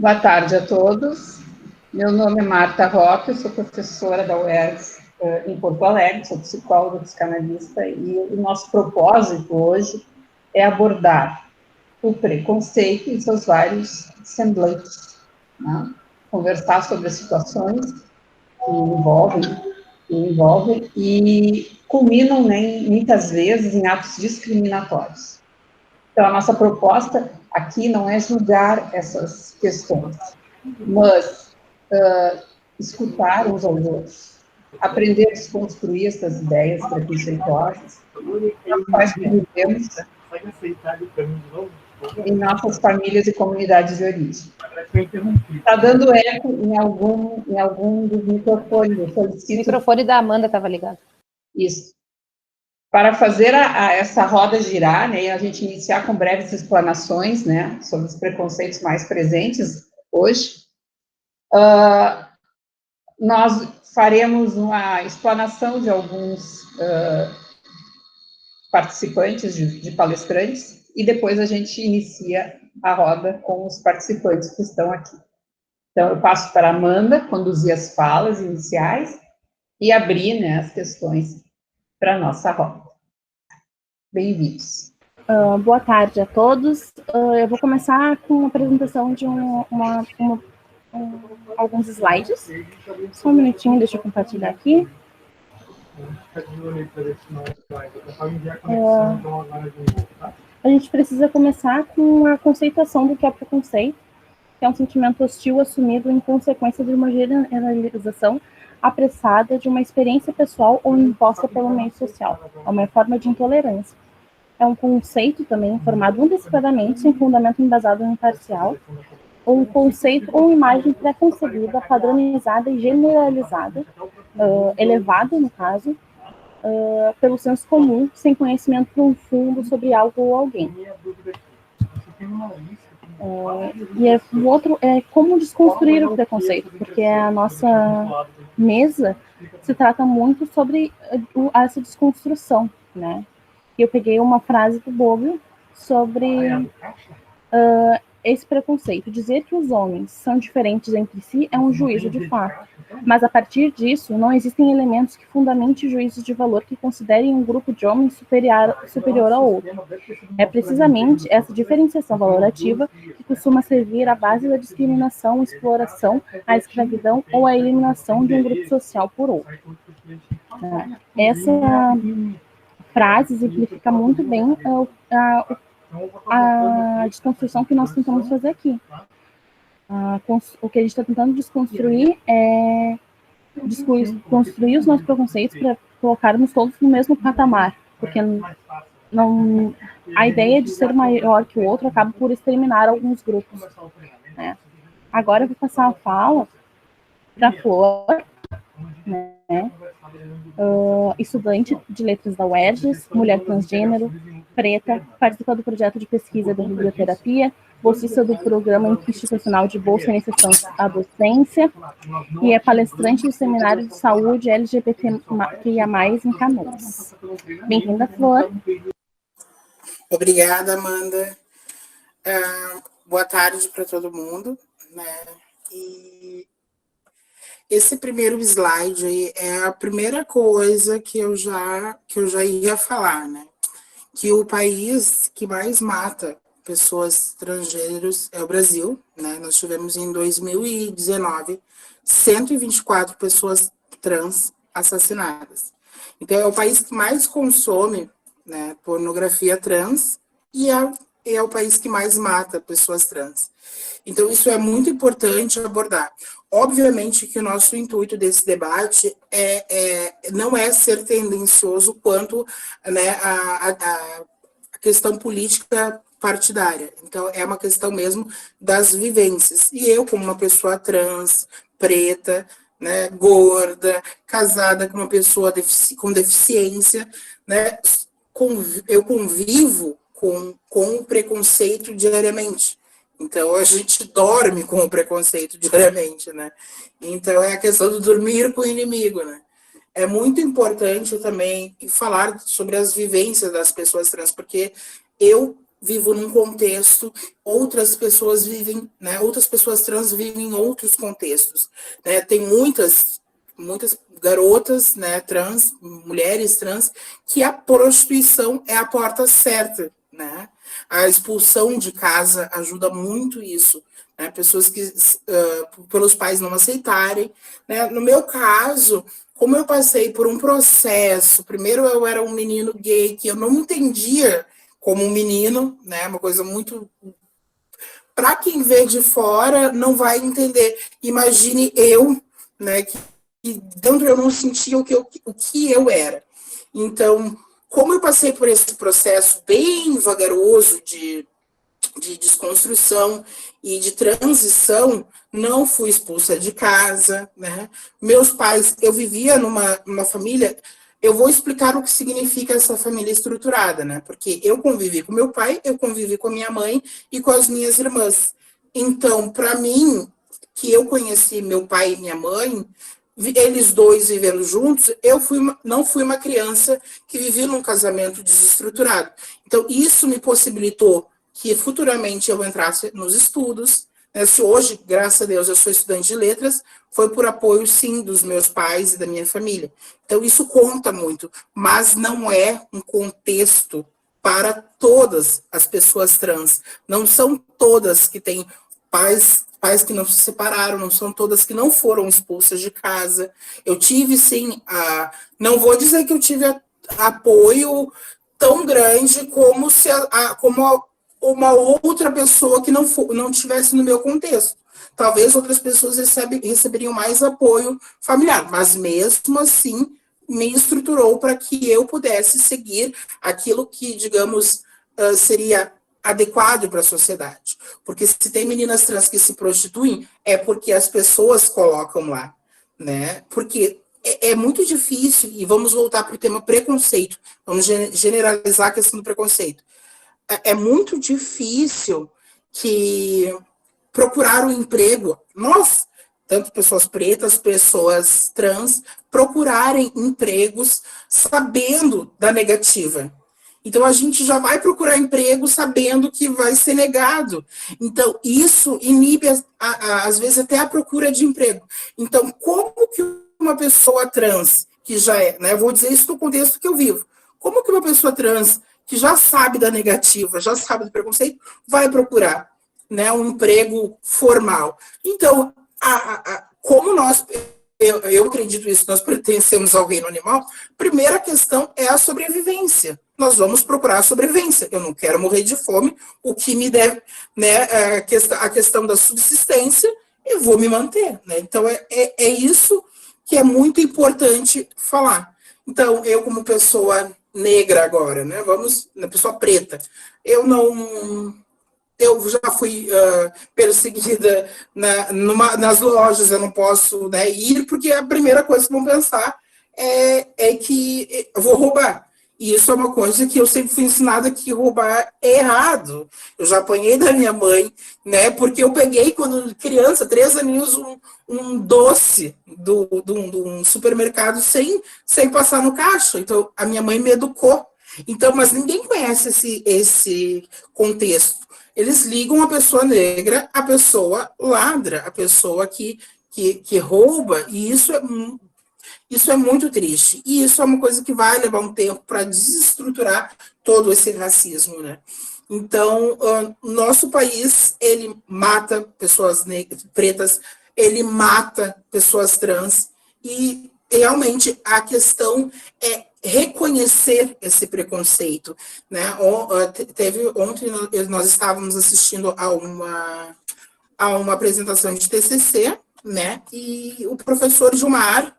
Boa tarde a todos. Meu nome é Marta Roque, eu sou professora da UERJ em Porto Alegre, sou psicóloga, psicanalista, e o nosso propósito hoje é abordar o preconceito em seus vários semblantes, né? Conversar sobre as situações que envolvem e culminam, né, muitas vezes, em atos discriminatórios. Então, a nossa proposta aqui não é julgar essas questões, mas escutar uns aos outros, aprender a desconstruir essas ideias preconceituosas, quais vivemos em nossas famílias e comunidades de origem. Está dando eco em algum dos microfones, eu solicito... O microfone da Amanda estava ligado. Isso. Para fazer essa roda girar, né, a gente iniciar com breves explanações, né, sobre os preconceitos mais presentes hoje, nós faremos uma explanação de alguns participantes, de palestrantes, e depois a gente inicia a roda com os participantes que estão aqui. Então, eu passo para a Amanda conduzir as falas iniciais e abrir, né, as questões para a nossa roda. Bem-vindos. Boa tarde a todos. Eu vou começar com a apresentação de alguns slides. Só um minutinho, deixa eu compartilhar aqui. A gente precisa começar com a conceituação do que é preconceito, que é um sentimento hostil assumido em consequência de uma generalização apressada de uma experiência pessoal ou imposta pelo meio social. É uma forma de intolerância. É um conceito também formado antecipadamente, sem fundamento embasado em imparcial, um conceito ou imagem pré-concebida, padronizada e generalizada, elevada, no caso, pelo senso comum, sem conhecimento profundo sobre algo ou alguém. O outro é como desconstruir o preconceito, porque a nossa mesa se trata muito sobre essa desconstrução, né? Eu peguei uma frase do Bobbio sobre esse preconceito. Dizer que os homens são diferentes entre si é um juízo de fato, mas a partir disso não existem elementos que fundamentem juízos de valor que considerem um grupo de homens superior ao outro. É precisamente essa diferenciação valorativa que costuma servir à base da discriminação, exploração, a escravidão ou a eliminação de um grupo social por outro. Essa frase exemplifica muito bem a desconstrução que nós tentamos fazer aqui. O que a gente está tentando desconstruir é construir os nossos preconceitos para colocarmos todos no mesmo patamar, porque a ideia de ser maior que o outro acaba por exterminar alguns grupos, né? Agora eu vou passar a fala para a Flor, né? Estudante de letras da UERJ, mulher transgênero, preta, participa do projeto de pesquisa da biblioterapia, bolsista do programa institucional de bolsa e iniciação à docência e é palestrante do seminário de saúde LGBTQIA+, em Canoas. Bem-vinda, Flor. Obrigada, Amanda. Boa tarde para todo mundo, né? E esse primeiro slide aí é a primeira coisa que eu já ia falar, né? Que o país que mais mata pessoas transgêneros é o Brasil, né? Nós tivemos em 2019 124 pessoas trans assassinadas. Então é o país que mais consome, né, pornografia trans e é o país que mais mata pessoas trans. Então isso é muito importante abordar. Obviamente que o nosso intuito desse debate não é ser tendencioso quanto, né, a questão política partidária. Então, é uma questão mesmo das vivências. E eu, como uma pessoa trans, preta, né, gorda, casada com uma pessoa com deficiência, né, eu convivo com o preconceito diariamente. Então, a gente dorme com o preconceito diariamente, né? Então, é a questão do dormir com o inimigo, né? É muito importante também falar sobre as vivências das pessoas trans, porque eu vivo num contexto, outras pessoas vivem, né, outras pessoas trans vivem em outros contextos, né? Tem muitas garotas, né, trans, mulheres trans, que a prostituição é a porta certa, né? A expulsão de casa ajuda muito isso, né? Pessoas que pelos pais não aceitarem, né? No meu caso, como eu passei por um processo, primeiro eu era um menino gay que eu não entendia como um menino, né? Uma coisa muito, para quem vê de fora não vai entender. Imagine eu, né, que dentro eu não sentia o que eu era. Então, como eu passei por esse processo bem vagaroso de desconstrução e de transição, não fui expulsa de casa, né? Meus pais, eu vivia numa família, eu vou explicar o que significa essa família estruturada, né? Porque eu convivi com meu pai, eu convivi com a minha mãe e com as minhas irmãs. Então, para mim, que eu conheci meu pai e minha mãe, eles dois vivendo juntos, não fui uma criança que vivia num casamento desestruturado. Então, isso me possibilitou que futuramente eu entrasse nos estudos. Né? Se hoje, graças a Deus, eu sou estudante de letras, foi por apoio, sim, dos meus pais e da minha família. Então, isso conta muito, mas não é um contexto para todas as pessoas trans. Não são todas que têm pais que não se separaram, não são todas que não foram expulsas de casa. Eu tive, sim, não vou dizer que eu tive apoio tão grande como uma outra pessoa que não estivesse no meu contexto. Talvez outras pessoas receberiam mais apoio familiar, mas mesmo assim me estruturou para que eu pudesse seguir aquilo que, digamos, seria adequado para a sociedade. Porque se tem meninas trans que se prostituem, é porque as pessoas colocam lá, né? Porque é muito difícil, e vamos voltar para o tema preconceito, vamos generalizar a questão do preconceito. É muito difícil que procurar um emprego, nós, tanto pessoas pretas, pessoas trans, procurarem empregos sabendo da negativa. Então, a gente já vai procurar emprego sabendo que vai ser negado. Então, isso inibe, às vezes, até a procura de emprego. Então, como que uma pessoa trans, que já é, né, vou dizer isso no contexto que eu vivo, como que uma pessoa trans, que já sabe da negativa, já sabe do preconceito, vai procurar, né, um emprego formal? Então, como eu acredito isso, nós pertencemos ao reino animal, primeira questão é a sobrevivência. Nós vamos procurar a sobrevivência. Eu não quero morrer de fome, o que me deve, né, a questão da subsistência, eu vou me manter. Né? Então, é isso que é muito importante falar. Então, eu como pessoa negra agora, né, pessoa preta, eu já fui perseguida nas lojas, eu não posso, né, ir, porque a primeira coisa que vão pensar é que eu vou roubar. E isso é uma coisa que eu sempre fui ensinada que roubar é errado. Eu já apanhei da minha mãe, né, porque eu peguei, quando criança, 3 aninhos, um doce de um supermercado sem passar no caixa. Então, a minha mãe me educou. Então, mas ninguém conhece esse contexto. Eles ligam a pessoa negra, a pessoa ladra, a pessoa que rouba, e isso é muito triste. E isso é uma coisa que vai levar um tempo para desestruturar todo esse racismo, né? Então, nosso país, ele mata pessoas negras, pretas, ele mata pessoas trans, e realmente a questão é reconhecer esse preconceito, né? Ontem nós estávamos assistindo a uma apresentação de TCC, né? E o professor Gilmar,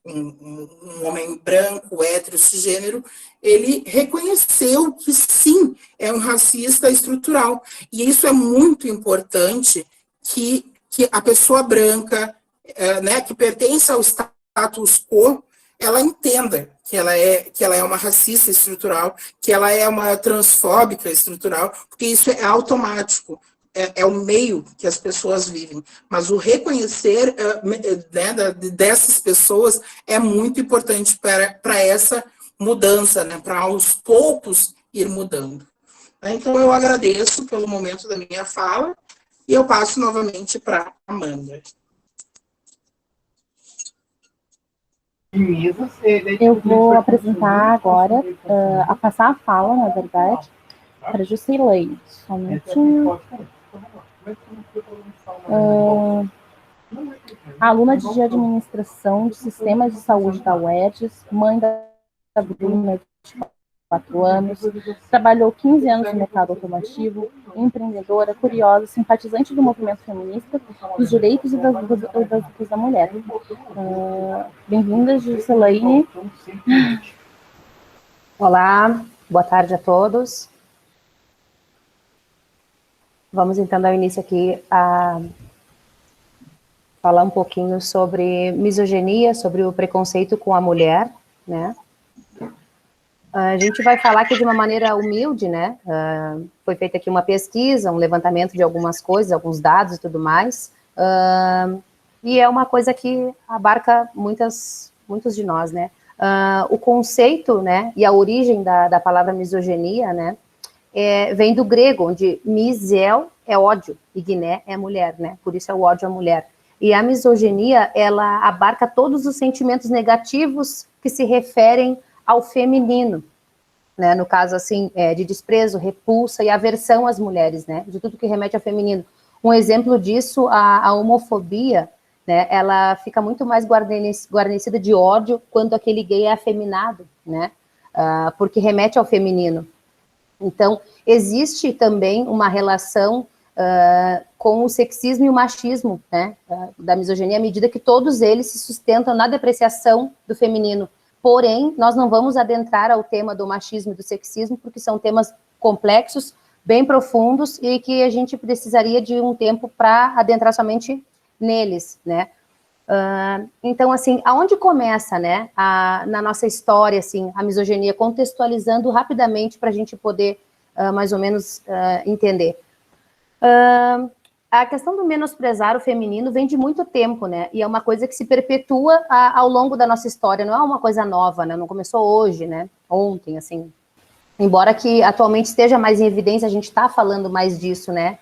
um homem branco, hétero, cisgênero, ele reconheceu que sim, é um racista estrutural. E isso é muito importante, que a pessoa branca, né, que pertence ao status quo, ela entenda que ela é uma racista estrutural, que ela é uma transfóbica estrutural, porque isso é automático. É o meio que as pessoas vivem. Mas o reconhecer, né, dessas pessoas é muito importante para essa mudança, né, para aos poucos ir mudando. Então, eu agradeço pelo momento da minha fala e eu passo novamente para a Amanda. Eu vou apresentar agora, a passar a fala, na verdade, para a Jusilei. Só um minutinho. Aluna de administração de sistemas de saúde da UERJS, mãe da Bruna, de 4 anos, trabalhou 15 anos no mercado automotivo, empreendedora, curiosa, simpatizante do movimento feminista, dos direitos e das lutas da mulher. Bem-vinda, Gislaine. Olá, boa tarde a todos. Vamos então dar início aqui a falar um pouquinho sobre misoginia, sobre o preconceito com a mulher, né? A gente vai falar aqui de uma maneira humilde, né? Foi feita aqui uma pesquisa, um levantamento de algumas coisas, alguns dados e tudo mais, e é uma coisa que abarca muitos de nós, né? O conceito, né, e a origem da palavra misoginia, né, vem do grego, onde misel é ódio e gné é mulher, né? Por isso é o ódio à mulher. E a misoginia, ela abarca todos os sentimentos negativos que se referem ao feminino, né? No caso, assim, de desprezo, repulsa e aversão às mulheres, né? De tudo que remete ao feminino. Um exemplo disso, a homofobia, né? Ela fica muito mais guarnecida de ódio quando aquele gay é afeminado, né? Porque remete ao feminino. Então, existe também uma relação com o sexismo e o machismo, né, da misoginia, à medida que todos eles se sustentam na depreciação do feminino. Porém, nós não vamos adentrar ao tema do machismo e do sexismo, porque são temas complexos, bem profundos, e que a gente precisaria de um tempo para adentrar somente neles, né. Então, assim, aonde começa, né, na nossa história, assim, a misoginia, contextualizando rapidamente para a gente poder, mais ou menos, entender. A questão do menosprezar o feminino vem de muito tempo, né, e é uma coisa que se perpetua ao longo da nossa história, não é uma coisa nova, né, não começou hoje, né, ontem, assim, embora que atualmente esteja mais em evidência, a gente está falando mais disso, né,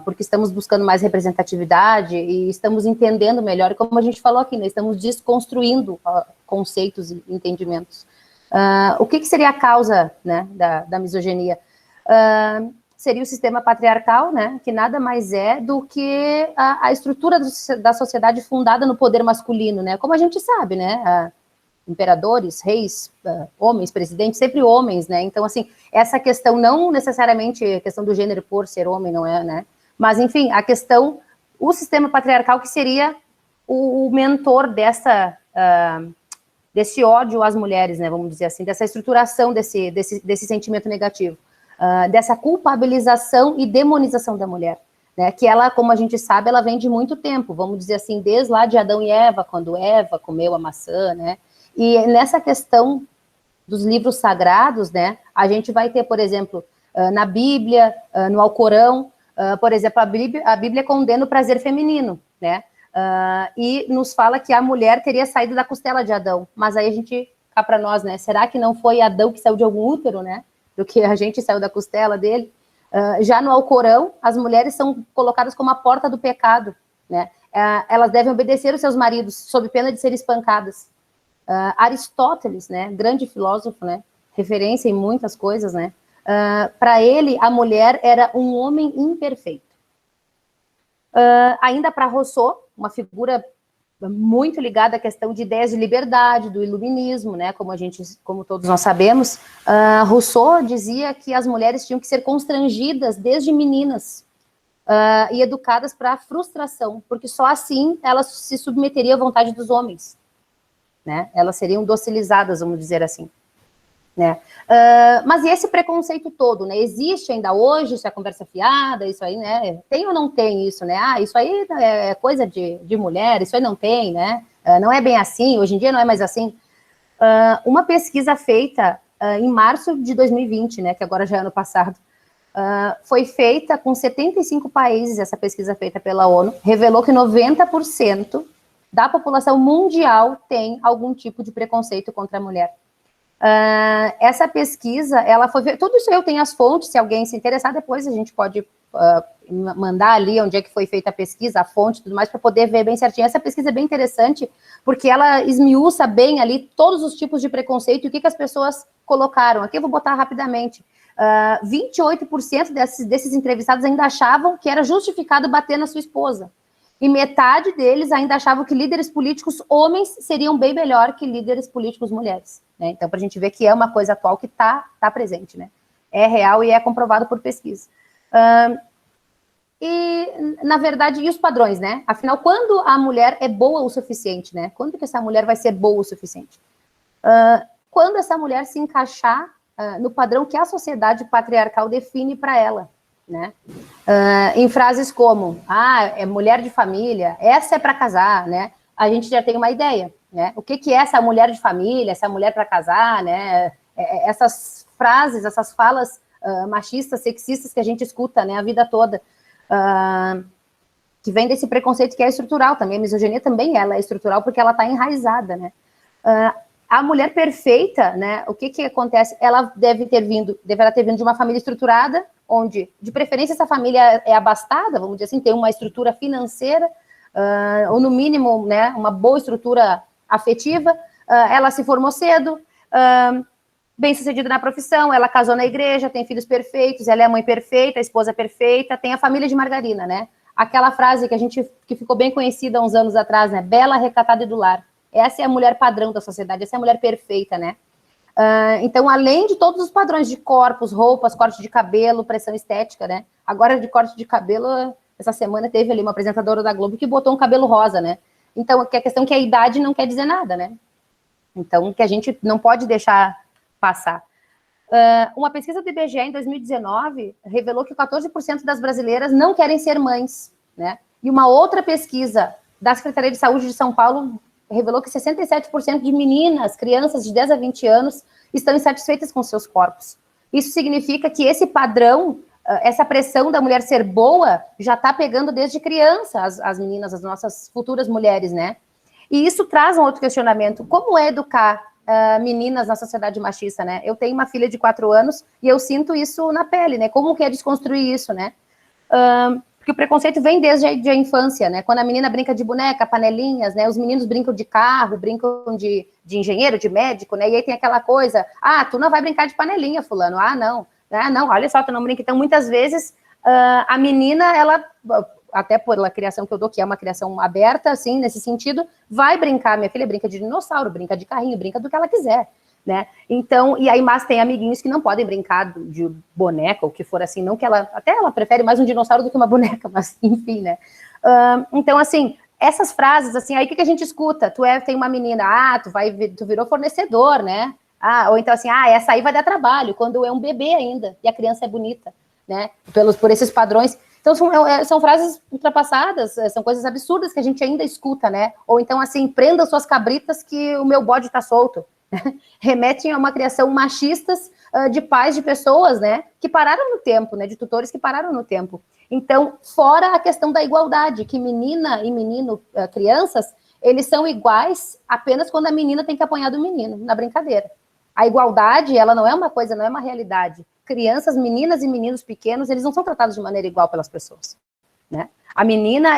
porque estamos buscando mais representatividade e estamos entendendo melhor, e como a gente falou aqui, né, estamos desconstruindo conceitos e entendimentos. O que seria a causa, né, da misoginia? Seria o sistema patriarcal, né, que nada mais é do que a estrutura da sociedade fundada no poder masculino, né, como a gente sabe, né, imperadores, reis, homens, presidentes, sempre homens, né, então, assim, essa questão, não necessariamente a questão do gênero por ser homem, não é, né, mas, enfim, a questão, o sistema patriarcal que seria o mentor desse ódio às mulheres, né, vamos dizer assim, dessa estruturação desse sentimento negativo. Dessa culpabilização e demonização da mulher, né, que ela, como a gente sabe, ela vem de muito tempo, vamos dizer assim, desde lá de Adão e Eva, quando Eva comeu a maçã, né, e nessa questão dos livros sagrados, né, a gente vai ter, por exemplo, na Bíblia, no Alcorão, por exemplo, a Bíblia condena o prazer feminino, né, e nos fala que a mulher teria saído da costela de Adão, mas aí a gente, cá para nós, né, será que não foi Adão que saiu de algum útero, né, do que a gente saiu da costela dele? Já no Alcorão, as mulheres são colocadas como a porta do pecado, né? Elas devem obedecer os seus maridos, sob pena de serem espancadas. Aristóteles, né, grande filósofo, né, referência em muitas coisas, né, para ele, a mulher era um homem imperfeito. Ainda para Rousseau, uma figura muito ligada à questão de ideias de liberdade, do iluminismo, né, como todos nós sabemos, Rousseau dizia que as mulheres tinham que ser constrangidas desde meninas e educadas para a frustração, porque só assim elas se submeteriam à vontade dos homens, né, elas seriam docilizadas, vamos dizer assim, né, mas e esse preconceito todo, né, existe ainda hoje, isso é conversa fiada, isso aí, né, tem ou não tem isso, né, isso aí é coisa de mulher, isso aí não tem, né, não é bem assim, hoje em dia não é mais assim. Uma pesquisa feita em março de 2020, né, que agora já é ano passado, foi feita com 75 países, essa pesquisa feita pela ONU, revelou que 90% da população mundial tem algum tipo de preconceito contra a mulher. Essa pesquisa, ela foi... Tudo isso eu tenho as fontes, se alguém se interessar, depois a gente pode mandar ali onde é que foi feita a pesquisa, a fonte e tudo mais, para poder ver bem certinho. Essa pesquisa é bem interessante, porque ela esmiuça bem ali todos os tipos de preconceito e o que as pessoas colocaram. Aqui eu vou botar rapidamente. 28% desses entrevistados ainda achavam que era justificado bater na sua esposa. E metade deles ainda achavam que líderes políticos homens seriam bem melhor que líderes políticos mulheres. Né? Então, para a gente ver que é uma coisa atual que tá presente, né? É real e é comprovado por pesquisa. E, na verdade, e os padrões, né? Afinal, quando a mulher é boa o suficiente, né? Quando que essa mulher vai ser boa o suficiente? Quando essa mulher se encaixar no padrão que a sociedade patriarcal define para ela, né? Em frases como, é mulher de família, essa é para casar, né? A gente já tem uma ideia, né? O que é essa mulher de família, essa mulher para casar, né? Essas frases, essas falas machistas, sexistas que a gente escuta, né, a vida toda, que vem desse preconceito que é estrutural também. A misoginia também ela é estrutural porque ela está enraizada, né? A mulher perfeita, né, o que acontece? Ela deverá ter vindo de uma família estruturada, onde, de preferência, essa família é abastada, vamos dizer assim, tem uma estrutura financeira, ou no mínimo, né, uma boa estrutura afetiva, ela se formou cedo, bem-sucedida na profissão, ela casou na igreja, tem filhos perfeitos, ela é a mãe perfeita, a esposa perfeita, tem a família de margarina, né? Aquela frase que ficou bem conhecida há uns anos atrás, né? Bela, recatada e do lar. Essa é a mulher padrão da sociedade, essa é a mulher perfeita, né? Então, além de todos os padrões de corpos, roupas, corte de cabelo, pressão estética, né? Agora, de corte de cabelo, essa semana teve ali uma apresentadora da Globo que botou um cabelo rosa, né? Então, a questão é que a idade não quer dizer nada, né? Então, que a gente não pode deixar passar. Uma pesquisa do IBGE em 2019 revelou que 14% das brasileiras não querem ser mães, né? E uma outra pesquisa da Secretaria de Saúde de São Paulo revelou que 67% de meninas, crianças de 10 a 20 anos, estão insatisfeitas com seus corpos. Isso significa que esse padrão, essa pressão da mulher ser boa, já está pegando desde criança as meninas, as nossas futuras mulheres, né? E isso traz um outro questionamento. Como é educar meninas na sociedade machista, né? Eu tenho uma filha de 4 anos e eu sinto isso na pele, né? Como que é desconstruir isso, né? Porque o preconceito vem desde a infância, né? Quando a menina brinca de boneca, panelinhas, né? Os meninos brincam de carro, brincam de engenheiro, de médico, né? E aí tem aquela coisa, tu não vai brincar de panelinha, fulano. Não. Não, olha só, tu não brinca. Então, muitas vezes, a menina, ela, até pela criação que eu dou, que é uma criação aberta, assim, nesse sentido, vai brincar. Minha filha brinca de dinossauro, brinca de carrinho, brinca do que ela quiser, né? Então, e aí, mas tem amiguinhos que não podem brincar de boneca, ou que for assim, não que até ela prefere mais um dinossauro do que uma boneca, mas enfim, né? Então, assim, essas frases, assim, aí o que a gente escuta? Tem uma menina, tu virou fornecedor, né? Ou então assim, essa aí vai dar trabalho, quando é um bebê ainda, e a criança é bonita, né? Por esses padrões. Então, são frases ultrapassadas, são coisas absurdas que a gente ainda escuta, né? Ou então, assim, prenda suas cabritas que o meu bode tá solto. Remetem a uma criação machistas de pais de pessoas, né, que pararam no tempo, né, de tutores que pararam no tempo. Então, fora a questão da igualdade, que menina e menino, crianças, eles são iguais apenas quando a menina tem que apanhar do menino, na brincadeira. A igualdade, ela não é uma coisa, não é uma realidade. Crianças, meninas e meninos pequenos, eles não são tratados de maneira igual pelas pessoas, né? A menina,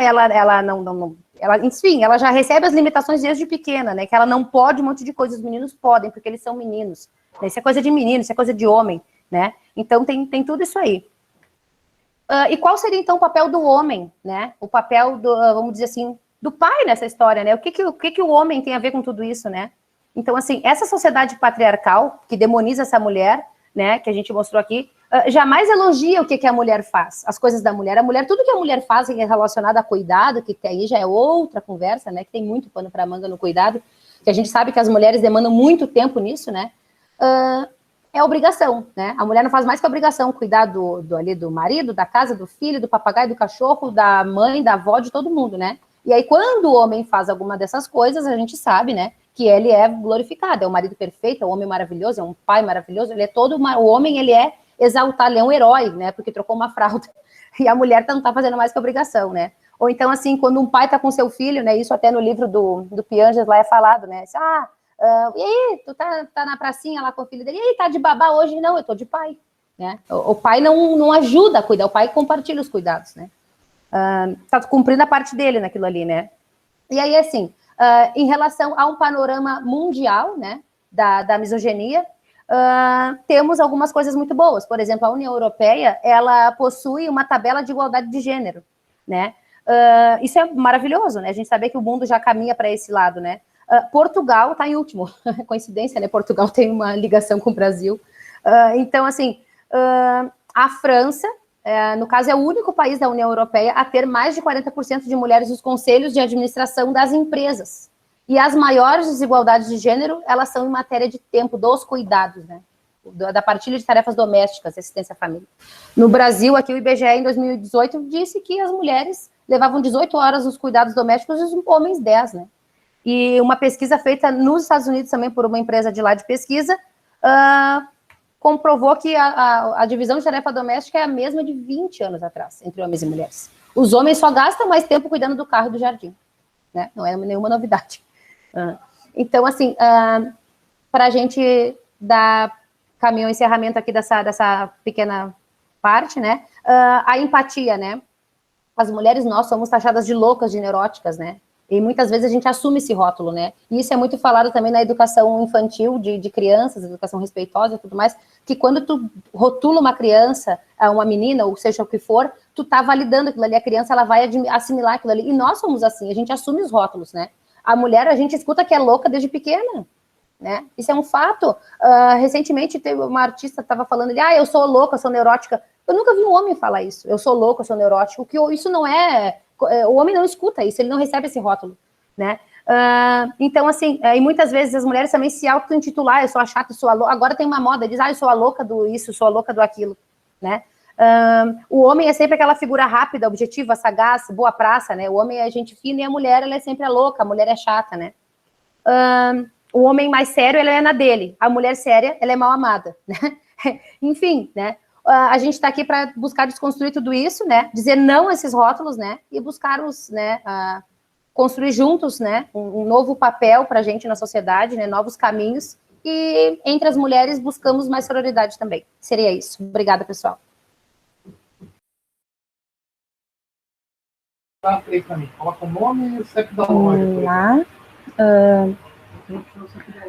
enfim, ela já recebe as limitações desde pequena, né? Que ela não pode um monte de coisas, os meninos podem, porque eles são meninos. Né? Isso é coisa de menino, isso é coisa de homem, né? Então tem tudo isso aí. E qual seria, então, o papel do homem, né? O papel, vamos dizer assim, do pai nessa história, né? O que o homem tem a ver com tudo isso, né? Então, assim, essa sociedade patriarcal, que demoniza essa mulher, né, que a gente mostrou aqui, jamais elogia o que a mulher faz, as coisas da mulher. A mulher, tudo que a mulher faz é relacionado a cuidado, que aí já é outra conversa, né, que tem muito pano para manga no cuidado, que a gente sabe que as mulheres demandam muito tempo nisso, né, é obrigação, né, a mulher não faz mais que obrigação, cuidar do marido, da casa, do filho, do papagaio, do cachorro, da mãe, da avó, de todo mundo, né, e aí quando o homem faz alguma dessas coisas, a gente sabe, né, que ele é glorificado, é um marido perfeito, é um homem maravilhoso, é um pai maravilhoso, ele é o homem, ele é exaltado, ele é um herói, né, porque trocou uma fralda, e a mulher não tá fazendo mais que obrigação, né, ou então, assim, quando um pai tá com seu filho, né, isso até no livro do Piaget lá é falado, né, E aí, tu tá na pracinha lá com o filho dele, e aí, tá de babá hoje? Não, eu tô de pai, né? O pai não ajuda a cuidar, o pai compartilha os cuidados, né? Tá cumprindo a parte dele naquilo ali, né? E aí, assim, em relação a um panorama mundial, né, da misoginia, temos algumas coisas muito boas. Por exemplo, a União Europeia, ela possui uma tabela de igualdade de gênero, né? Isso é maravilhoso, né? A gente saber que o mundo já caminha para esse lado, né? Portugal está em último. Coincidência, né? Portugal tem uma ligação com o Brasil. Então, assim, a França, no caso, é o único país da União Europeia a ter mais de 40% de mulheres nos conselhos de administração das empresas. E as maiores desigualdades de gênero, elas são em matéria de tempo, dos cuidados, né? Da partilha de tarefas domésticas, assistência à família. No Brasil, aqui o IBGE, em 2018, disse que as mulheres levavam 18 horas nos cuidados domésticos e os homens 10, né? E uma pesquisa feita nos Estados Unidos também por uma empresa de lá de pesquisa comprovou que a divisão de tarefa doméstica é a mesma de 20 anos atrás, entre homens e mulheres. Os homens só gastam mais tempo cuidando do carro e do jardim, né? Não é nenhuma novidade. Então, assim, para a gente dar caminho ao encerramento aqui dessa pequena parte, né? A empatia, né? As mulheres, nós somos taxadas de loucas, de neuróticas, né? E muitas vezes a gente assume esse rótulo, né? E isso é muito falado também na educação infantil de crianças, educação respeitosa e tudo mais, que quando tu rotula uma criança, uma menina, ou seja o que for, tu tá validando aquilo ali, a criança ela vai assimilar aquilo ali. E nós somos assim, a gente assume os rótulos, né? A mulher, a gente escuta que é louca desde pequena, né? Isso é um fato. Recentemente, teve uma artista que estava falando, eu sou louca, eu sou neurótica. Eu nunca vi um homem falar isso. Eu sou louca, eu sou neurótico. Isso não é... O homem não escuta isso, ele não recebe esse rótulo, né? Então, assim, e muitas vezes as mulheres também se auto-intitulam, eu sou a chata, eu sou a louca. Agora tem uma moda, diz, eu sou a louca do isso, eu sou a louca do aquilo, né? O homem é sempre aquela figura rápida, objetiva, sagaz, boa praça, né? O homem é gente fina e a mulher, ela é sempre a louca, a mulher é chata, né? O homem mais sério, ele é na dele. A mulher séria, ela é mal amada, né? Enfim, né? A gente está aqui para buscar desconstruir tudo isso, né? Dizer não a esses rótulos, né? E buscarmos, né? Construir juntos, né? Um novo papel para a gente na sociedade, né? Novos caminhos. E entre as mulheres buscamos mais sororidade também. Seria isso. Obrigada, pessoal. Coloca o nome e o CEP da loja. Olá.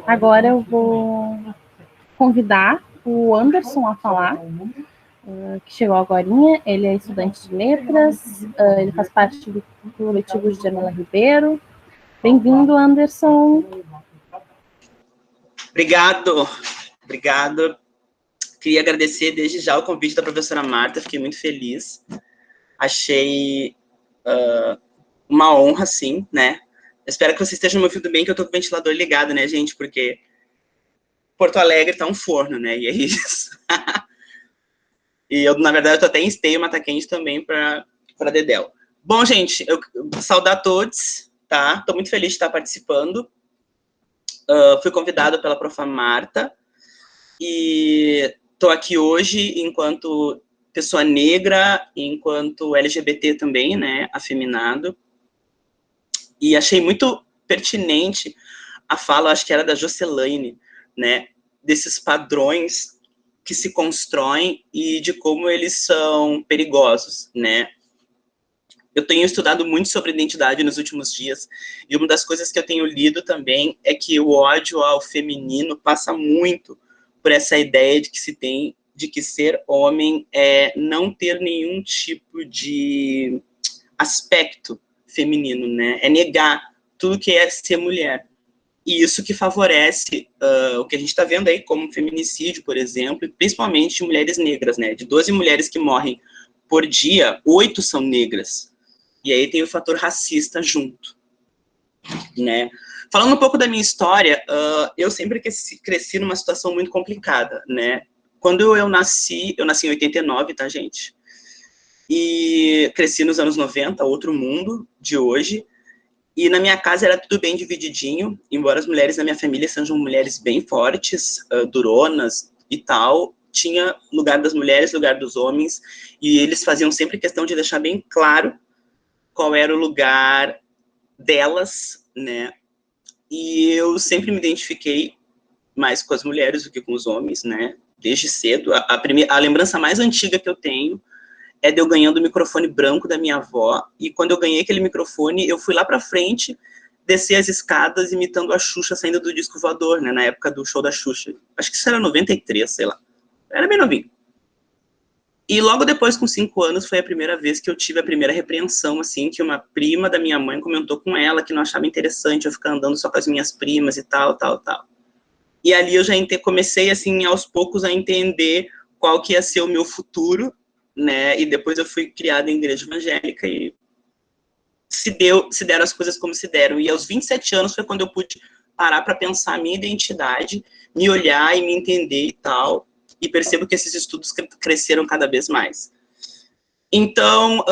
Agora eu vou convidar o Anderson a falar, que chegou agorinha. Ele é estudante de letras, ele faz parte do coletivo de Jamila Ribeiro. Bem-vindo, Anderson. Obrigado. Queria agradecer desde já o convite da professora Marta, fiquei muito feliz. Achei uma honra, sim, né? Espero que vocês estejam me ouvindo bem, que eu tô com o ventilador ligado, né, gente? Porque Porto Alegre tá um forno, né? E é isso. E eu, na verdade, eu tô até em esteio, mata quente também para Dedéu. Bom, gente, eu saudar a todos, tá? Tô muito feliz de estar participando. Fui convidado pela prof. Marta e tô aqui hoje enquanto pessoa negra, enquanto LGBT também, né? Afeminado. E achei muito pertinente a fala, acho que era da Jocelaine, né, desses padrões que se constroem e de como eles são perigosos, né. Eu tenho estudado muito sobre identidade nos últimos dias, e uma das coisas que eu tenho lido também é que o ódio ao feminino passa muito por essa ideia de que se tem, de que ser homem é não ter nenhum tipo de aspecto feminino, né? É negar tudo que é ser mulher. E isso que favorece o que a gente está vendo aí como feminicídio, por exemplo, principalmente de mulheres negras, né? De 12 mulheres que morrem por dia, 8 são negras. E aí tem o fator racista junto, né? Falando um pouco da minha história, eu sempre cresci numa situação muito complicada, né? Quando eu nasci em 89, tá, gente? E cresci nos anos 90, outro mundo de hoje, e na minha casa era tudo bem divididinho, embora as mulheres da minha família sejam mulheres bem fortes, duronas e tal, tinha lugar das mulheres, lugar dos homens, e eles faziam sempre questão de deixar bem claro qual era o lugar delas, né, e eu sempre me identifiquei mais com as mulheres do que com os homens, né, desde cedo. A lembrança mais antiga que eu tenho é de eu ganhando o microfone branco da minha avó, e quando eu ganhei aquele microfone, eu fui lá pra frente, descer as escadas, imitando a Xuxa saindo do disco voador, né, na época do show da Xuxa. Acho que isso era 93, sei lá. Era bem novinho. E logo depois, com 5 anos, foi a primeira vez que eu tive a primeira repreensão, assim, que uma prima da minha mãe comentou com ela, que não achava interessante eu ficar andando só com as minhas primas e tal. E ali eu já comecei, assim, aos poucos a entender qual que ia ser o meu futuro, né, e depois eu fui criada em igreja evangélica e se deram as coisas como se deram. E aos 27 anos foi quando eu pude parar para pensar a minha identidade, me olhar e me entender e tal, e percebo que esses estudos cresceram cada vez mais. Então,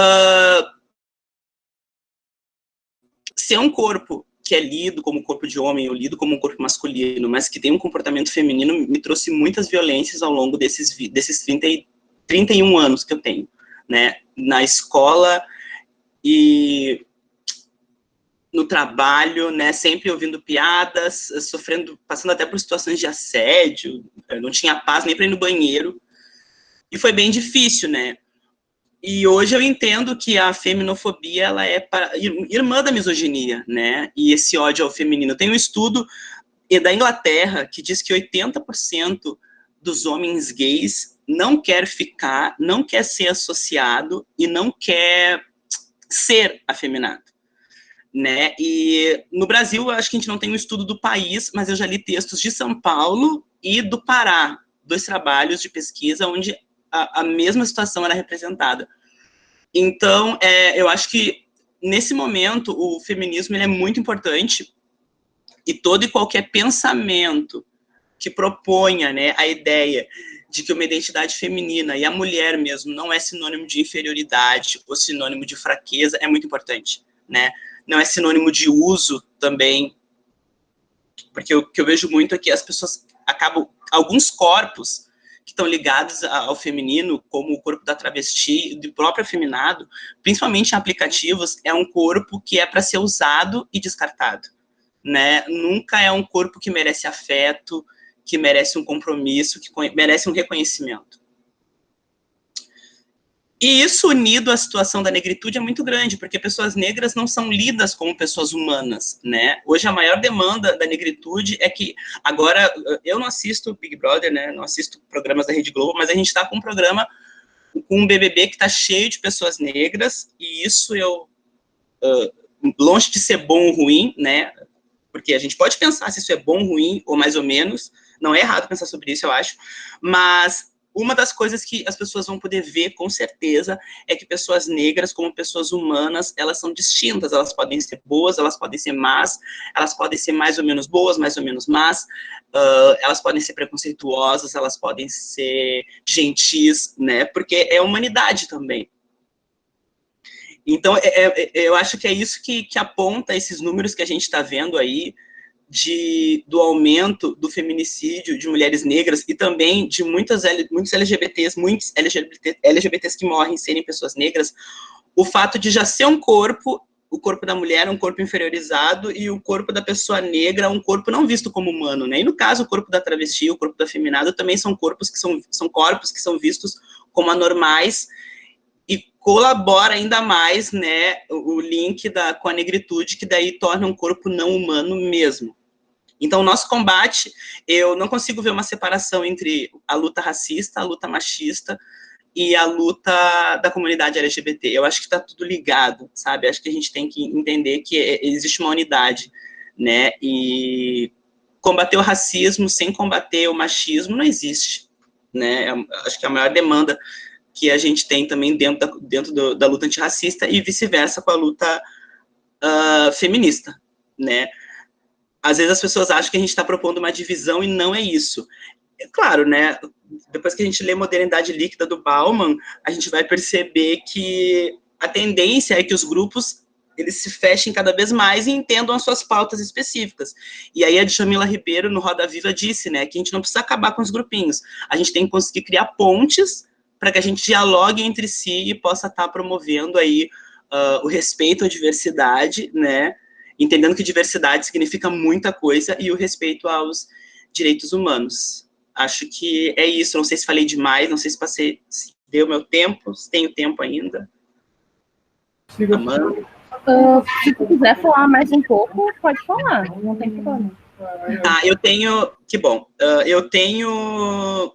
se é um corpo que é lido como corpo de homem ou lido como um corpo masculino, mas que tem um comportamento feminino, me trouxe muitas violências ao longo desses 31 anos que eu tenho, né, na escola e no trabalho, né, sempre ouvindo piadas, sofrendo, passando até por situações de assédio, não tinha paz nem para ir no banheiro, e foi bem difícil, né, e hoje eu entendo que a feminofobia, ela é irmã da misoginia, né, e esse ódio ao feminino. Tem um estudo da Inglaterra que diz que 80% dos homens gays não quer ficar, não quer ser associado e não quer ser afeminado, né? E no Brasil, eu acho que a gente não tem um estudo do país, mas eu já li textos de São Paulo e do Pará, 2 trabalhos de pesquisa onde a mesma situação era representada. Então, eu acho que, nesse momento, o feminismo ele é muito importante, e todo e qualquer pensamento que proponha, né, a ideia de que uma identidade feminina, e a mulher mesmo, não é sinônimo de inferioridade ou sinônimo de fraqueza, é muito importante, né? Não é sinônimo de uso também, porque o que eu vejo muito é que as pessoas acabam, alguns corpos que estão ligados ao feminino, como o corpo da travesti, do próprio afeminado, principalmente em aplicativos, é um corpo que é para ser usado e descartado, né? Nunca é um corpo que merece afeto, que merece um compromisso, que merece um reconhecimento. E isso, unido à situação da negritude, é muito grande, porque pessoas negras não são lidas como pessoas humanas, né? Hoje a maior demanda da negritude é que, agora, eu não assisto Big Brother, né? Não assisto programas da Rede Globo, mas a gente está com um programa, com um BBB que está cheio de pessoas negras, e isso longe de ser bom ou ruim, né? Porque a gente pode pensar se isso é bom, ruim, ou mais ou menos, não é errado pensar sobre isso, eu acho, mas uma das coisas que as pessoas vão poder ver, com certeza, é que pessoas negras, como pessoas humanas, elas são distintas, elas podem ser boas, elas podem ser más, elas podem ser mais ou menos boas, mais ou menos más, elas podem ser preconceituosas, elas podem ser gentis, né, porque é humanidade também. Então, eu acho que é isso que aponta esses números que a gente está vendo aí, do aumento do feminicídio de mulheres negras e também de muitos LGBTs que morrem serem pessoas negras, o fato de já ser um corpo, o corpo da mulher é um corpo inferiorizado e o corpo da pessoa negra é um corpo não visto como humano, né? E no caso, o corpo da travesti, o corpo do afeminado também são corpos que são vistos como anormais, e colabora ainda mais, né, o link com a negritude, que daí torna um corpo não humano mesmo. Então, o nosso combate, eu não consigo ver uma separação entre a luta racista, a luta machista e a luta da comunidade LGBT. Eu acho que está tudo ligado, sabe? Acho que a gente tem que entender que existe uma unidade, né? E combater o racismo sem combater o machismo não existe, né? Acho que a maior demanda que a gente tem também dentro da luta antirracista e vice-versa com a luta feminista, né? Às vezes as pessoas acham que a gente está propondo uma divisão e não é isso. É claro, né? Depois que a gente lê Modernidade Líquida do Bauman, a gente vai perceber que a tendência é que os grupos eles se fechem cada vez mais e entendam as suas pautas específicas. E aí a Djamila Ribeiro, no Roda Viva, disse, né, que a gente não precisa acabar com os grupinhos. A gente tem que conseguir criar pontes para que a gente dialogue entre si e possa estar promovendo aí o respeito à diversidade, né, entendendo que diversidade significa muita coisa e o respeito aos direitos humanos. Acho que é isso, não sei se falei demais, não sei se deu meu tempo, se tenho tempo ainda. Amanda? Se tu quiser falar mais um pouco, pode falar, não tem problema. Eu tenho, que bom, eu tenho,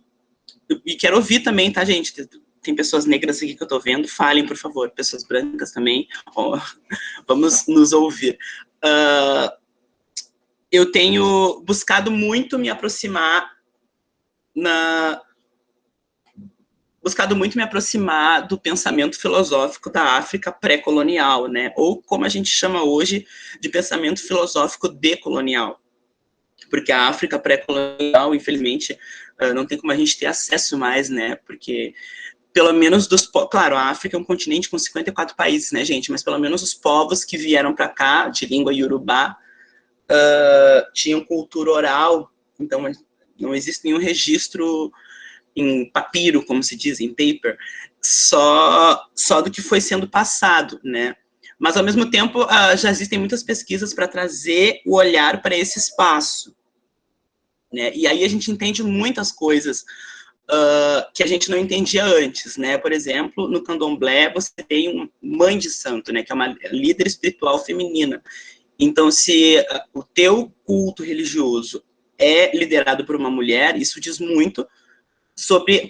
e quero ouvir também, tá, gente? Tem pessoas negras aqui que eu tô vendo, falem, por favor, pessoas brancas também, vamos nos ouvir. Eu tenho buscado muito me aproximar do pensamento filosófico da África pré-colonial, né? Ou como a gente chama hoje de pensamento filosófico decolonial. Porque a África pré-colonial, infelizmente, não tem como a gente ter acesso mais, né? Porque, pelo menos claro, a África é um continente com 54 países, né, gente? Mas pelo menos os povos que vieram para cá, de língua iorubá, tinham cultura oral, então não existe nenhum registro em papiro, como se diz, em paper, só do que foi sendo passado, né? Mas, ao mesmo tempo, já existem muitas pesquisas para trazer o olhar para esse espaço, né? E aí a gente entende muitas coisas que a gente não entendia antes, né? Por exemplo, no candomblé, você tem uma mãe de santo, né? Que é uma líder espiritual feminina. Então, se o teu culto religioso é liderado por uma mulher, isso diz muito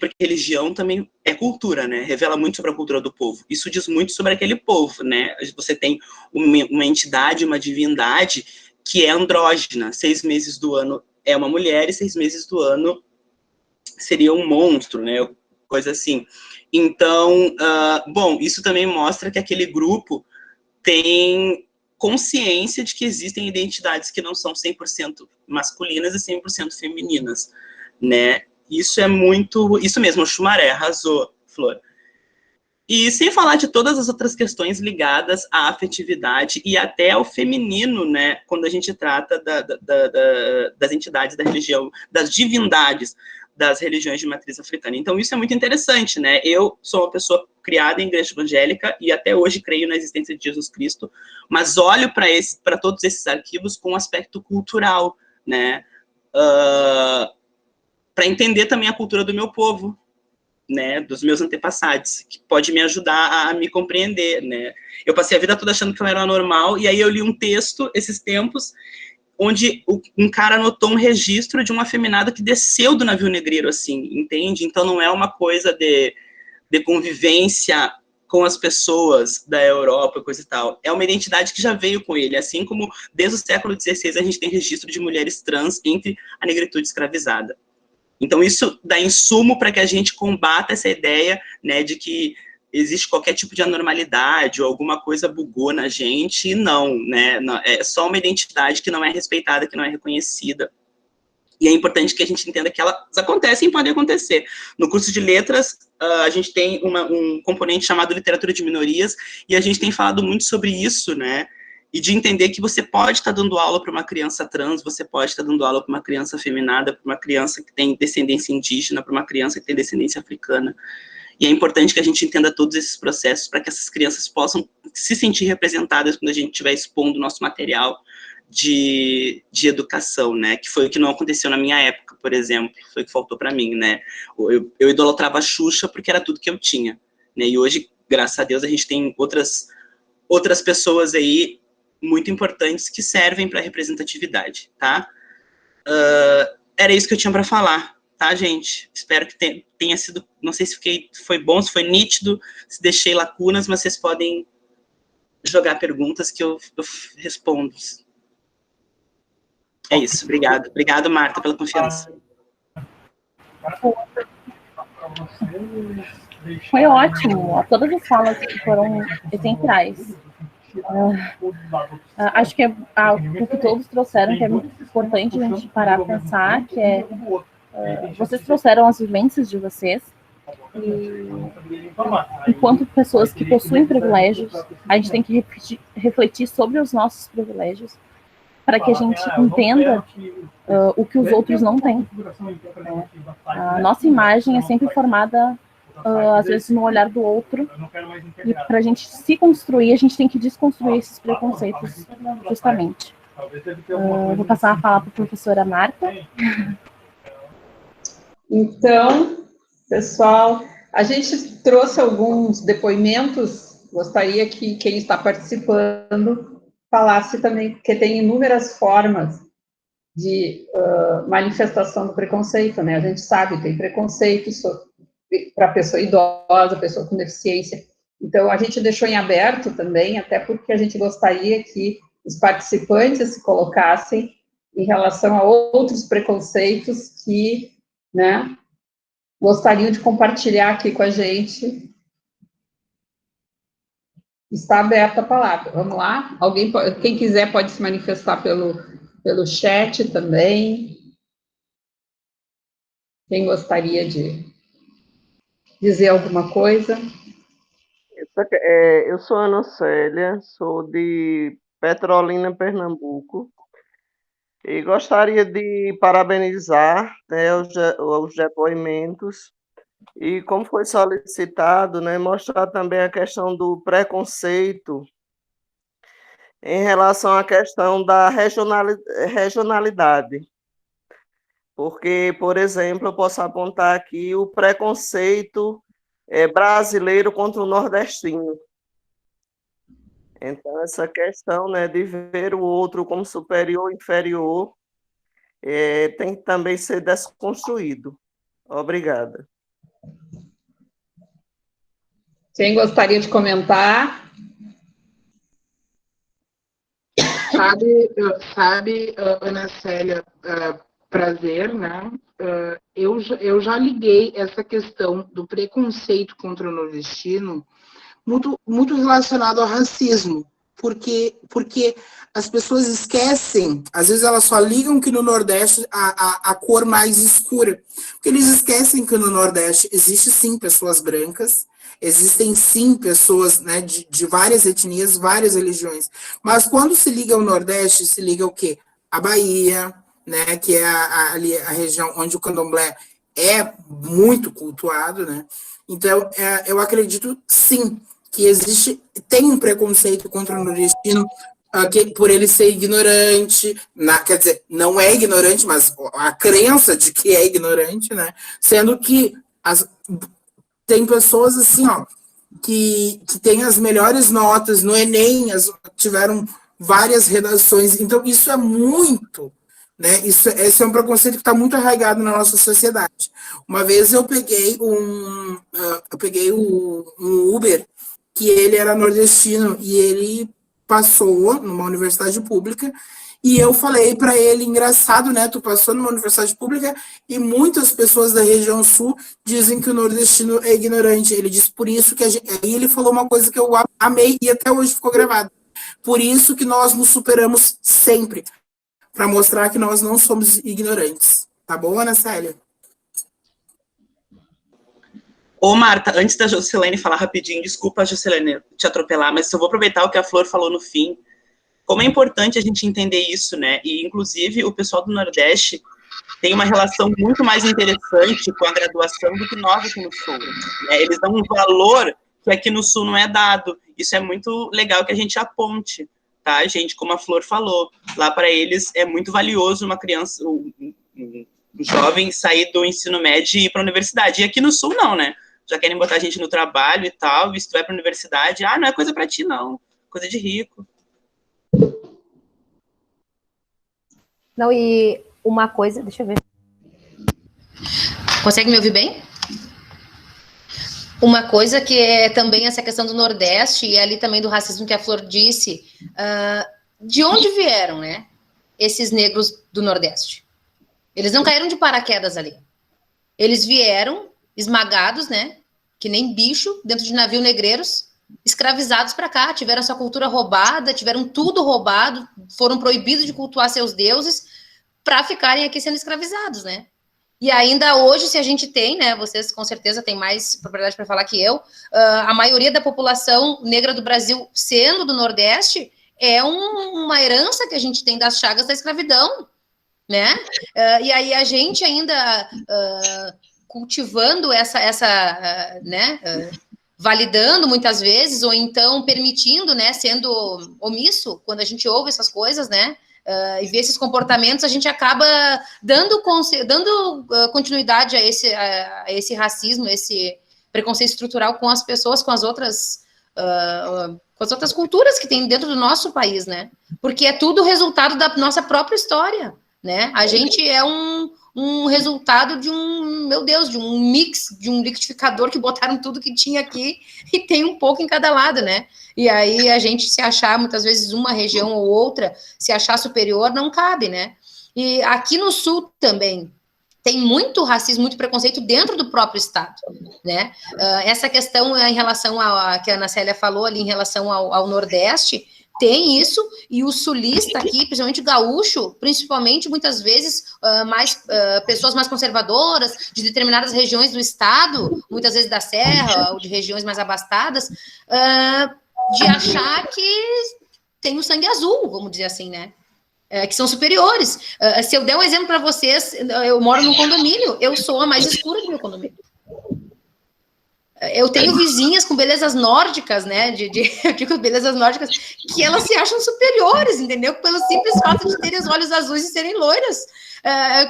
porque religião também é cultura, né? Revela muito sobre a cultura do povo. Isso diz muito sobre aquele povo, né? Você tem uma entidade, uma divindade que é andrógina. 6 meses do ano é uma mulher e 6 meses do ano seria um monstro, né? Coisa assim. Então, bom, isso também mostra que aquele grupo tem consciência de que existem identidades que não são 100% masculinas e 100% femininas, né? Isso é muito... Isso mesmo, o Xumaré arrasou, Flor. E sem falar de todas as outras questões ligadas à afetividade e até ao feminino, né? Quando a gente trata das entidades da religião, das divindades das religiões de matriz africana. Então, isso é muito interessante, né? Eu sou uma pessoa criada em igreja evangélica e até hoje creio na existência de Jesus Cristo, mas olho para todos esses arquivos com um aspecto cultural, né? Para entender também a cultura do meu povo, né, dos meus antepassados, que pode me ajudar a me compreender, né. Eu passei a vida toda achando que eu era anormal, e aí eu li um texto, esses tempos, onde um cara anotou um registro de um afeminado que desceu do navio negreiro, assim, entende? Então não é uma coisa de convivência com as pessoas da Europa, coisa e tal. É uma identidade que já veio com ele, assim como desde o século XVI a gente tem registro de mulheres trans entre a negritude escravizada. Então, isso dá insumo para que a gente combata essa ideia, né, de que existe qualquer tipo de anormalidade ou alguma coisa bugou na gente, e não, né, é só uma identidade que não é respeitada, que não é reconhecida. E é importante que a gente entenda que elas acontecem e podem acontecer. No curso de letras, a gente tem um componente chamado literatura de minorias, e a gente tem falado muito sobre isso, né, e de entender que você pode estar dando aula para uma criança trans, você pode estar dando aula para uma criança afeminada, para uma criança que tem descendência indígena, para uma criança que tem descendência africana. E é importante que a gente entenda todos esses processos para que essas crianças possam se sentir representadas quando a gente estiver expondo o nosso material de educação, né? Que foi o que não aconteceu na minha época, por exemplo, foi o que faltou para mim, né? Eu idolatrava a Xuxa porque era tudo que eu tinha, né? E hoje, graças a Deus, a gente tem outras pessoas aí muito importantes que servem para representatividade, tá? Era isso que eu tinha para falar, tá, gente? Espero que tenha sido, não sei se foi bom, se foi nítido, se deixei lacunas, mas vocês podem jogar perguntas que eu respondo. É isso, obrigado. Obrigado, Marta, pela confiança. Foi ótimo, todas as falas que foram essenciais. Acho que o que todos trouxeram, que é muito importante a gente parar para pensar, que vocês trouxeram as vivências de vocês, e enquanto pessoas que possuem privilégios, a gente tem que refletir sobre os nossos privilégios, para que a gente entenda o que os outros não têm. A nossa imagem é sempre formada às vezes no olhar do outro, e para a gente se construir, a gente tem que desconstruir esses preconceitos, justamente. Vou passar a fala para a professora Marta. Então, pessoal, a gente trouxe alguns depoimentos, gostaria que quem está participando falasse também, porque tem inúmeras formas de manifestação do preconceito, né? A gente sabe, tem preconceito para pessoa idosa, pessoa com deficiência. Então, a gente deixou em aberto também, até porque a gente gostaria que os participantes se colocassem em relação a outros preconceitos que, né, gostariam de compartilhar aqui com a gente. Está aberta a palavra. Vamos lá? Alguém, quem quiser pode se manifestar pelo chat também. Quem gostaria de dizer alguma coisa? Eu sou Ana Célia, sou de Petrolina, Pernambuco, e gostaria de parabenizar, né, os depoimentos e, como foi solicitado, né, mostrar também a questão do preconceito em relação à questão da regionalidade. Porque, por exemplo, eu posso apontar aqui o preconceito brasileiro contra o nordestino. Então, essa questão, né, de ver o outro como superior ou inferior tem que também ser desconstruído. Obrigada. Quem gostaria de comentar? Sabe, Ana Célia, prazer, né? Eu já liguei essa questão do preconceito contra o nordestino muito relacionado ao racismo, porque as pessoas esquecem, às vezes elas só ligam que no Nordeste a cor mais escura, porque eles esquecem que no Nordeste existe sim pessoas brancas, existem sim pessoas, né, de várias etnias, várias religiões, mas quando se liga ao Nordeste, se liga o quê? A Bahia, né, que é ali a região onde o candomblé é muito cultuado, né? Então, eu acredito sim que tem um preconceito contra o nordestino por ele ser ignorante, quer dizer, não é ignorante, mas a crença de que é ignorante, né? Sendo que tem pessoas assim, ó, que têm as melhores notas no Enem, tiveram várias redações, então isso é muito, né? Esse é um preconceito que está muito arraigado na nossa sociedade. Uma vez eu peguei um Uber que ele era nordestino e ele passou numa universidade pública e eu falei para ele, engraçado, né? Tu passou numa universidade pública e muitas pessoas da região sul dizem que o nordestino é ignorante. Ele disse por isso que aí ele falou uma coisa que eu amei e até hoje ficou gravado. Por isso que nós nos superamos sempre, para mostrar que nós não somos ignorantes. Tá bom, Ana Célia? Ô, Marta, antes da Juscelene falar rapidinho, desculpa, Juscelene, te atropelar, mas eu vou aproveitar o que a Flor falou no fim. Como é importante a gente entender isso, né? E, inclusive, o pessoal do Nordeste tem uma relação muito mais interessante com a graduação do que nós aqui no Sul. Né? Eles dão um valor que aqui no Sul não é dado. Isso é muito legal que a gente aponte, tá, gente? Como a Flor falou, lá para eles é muito valioso uma criança, um jovem sair do ensino médio e ir para a universidade. E aqui no Sul, não, né? Já querem botar a gente no trabalho e tal, e se tu vai para a universidade, não é coisa para ti, não. Coisa de rico. Não, e uma coisa, deixa eu ver. Consegue me ouvir bem? Uma coisa que é também essa questão do Nordeste e ali também do racismo que a Flor disse, de onde vieram, né, esses negros do Nordeste? Eles não caíram de paraquedas ali. Eles vieram esmagados, né, que nem bicho, dentro de navio negreiros, escravizados para cá, tiveram sua cultura roubada, tiveram tudo roubado, foram proibidos de cultuar seus deuses para ficarem aqui sendo escravizados, né? E ainda hoje, se a gente tem, né, vocês com certeza têm mais propriedade para falar que eu, a maioria da população negra do Brasil, sendo do Nordeste, é uma herança que a gente tem das chagas da escravidão, né? E aí a gente ainda cultivando né, validando muitas vezes, ou então permitindo, né, sendo omisso, quando a gente ouve essas coisas, né, e vê esses comportamentos, a gente acaba dando continuidade a esse racismo, esse preconceito estrutural com as pessoas, com as outras culturas que tem dentro do nosso país, né? Porque é tudo resultado da nossa própria história, né? A gente é um resultado de meu Deus, de um mix, de um liquidificador que botaram tudo que tinha aqui e tem um pouco em cada lado, né? E aí a gente se achar, muitas vezes, uma região ou outra, se achar superior, não cabe, né? E aqui no Sul também tem muito racismo, muito preconceito dentro do próprio Estado, né? Essa questão em relação a que a Ana Célia falou ali, em relação ao Nordeste, tem isso, e o sulista aqui, principalmente o gaúcho, principalmente, muitas vezes, pessoas mais conservadoras, de determinadas regiões do estado, muitas vezes da Serra, ou de regiões mais abastadas, de achar que tem o sangue azul, vamos dizer assim, né? Que são superiores. Se eu der um exemplo para vocês, eu moro num condomínio, eu sou a mais escura do meu condomínio. Eu tenho vizinhas com belezas nórdicas, né? Eu digo belezas nórdicas, que elas se acham superiores, entendeu? Pelo simples fato de terem os olhos azuis e serem loiras.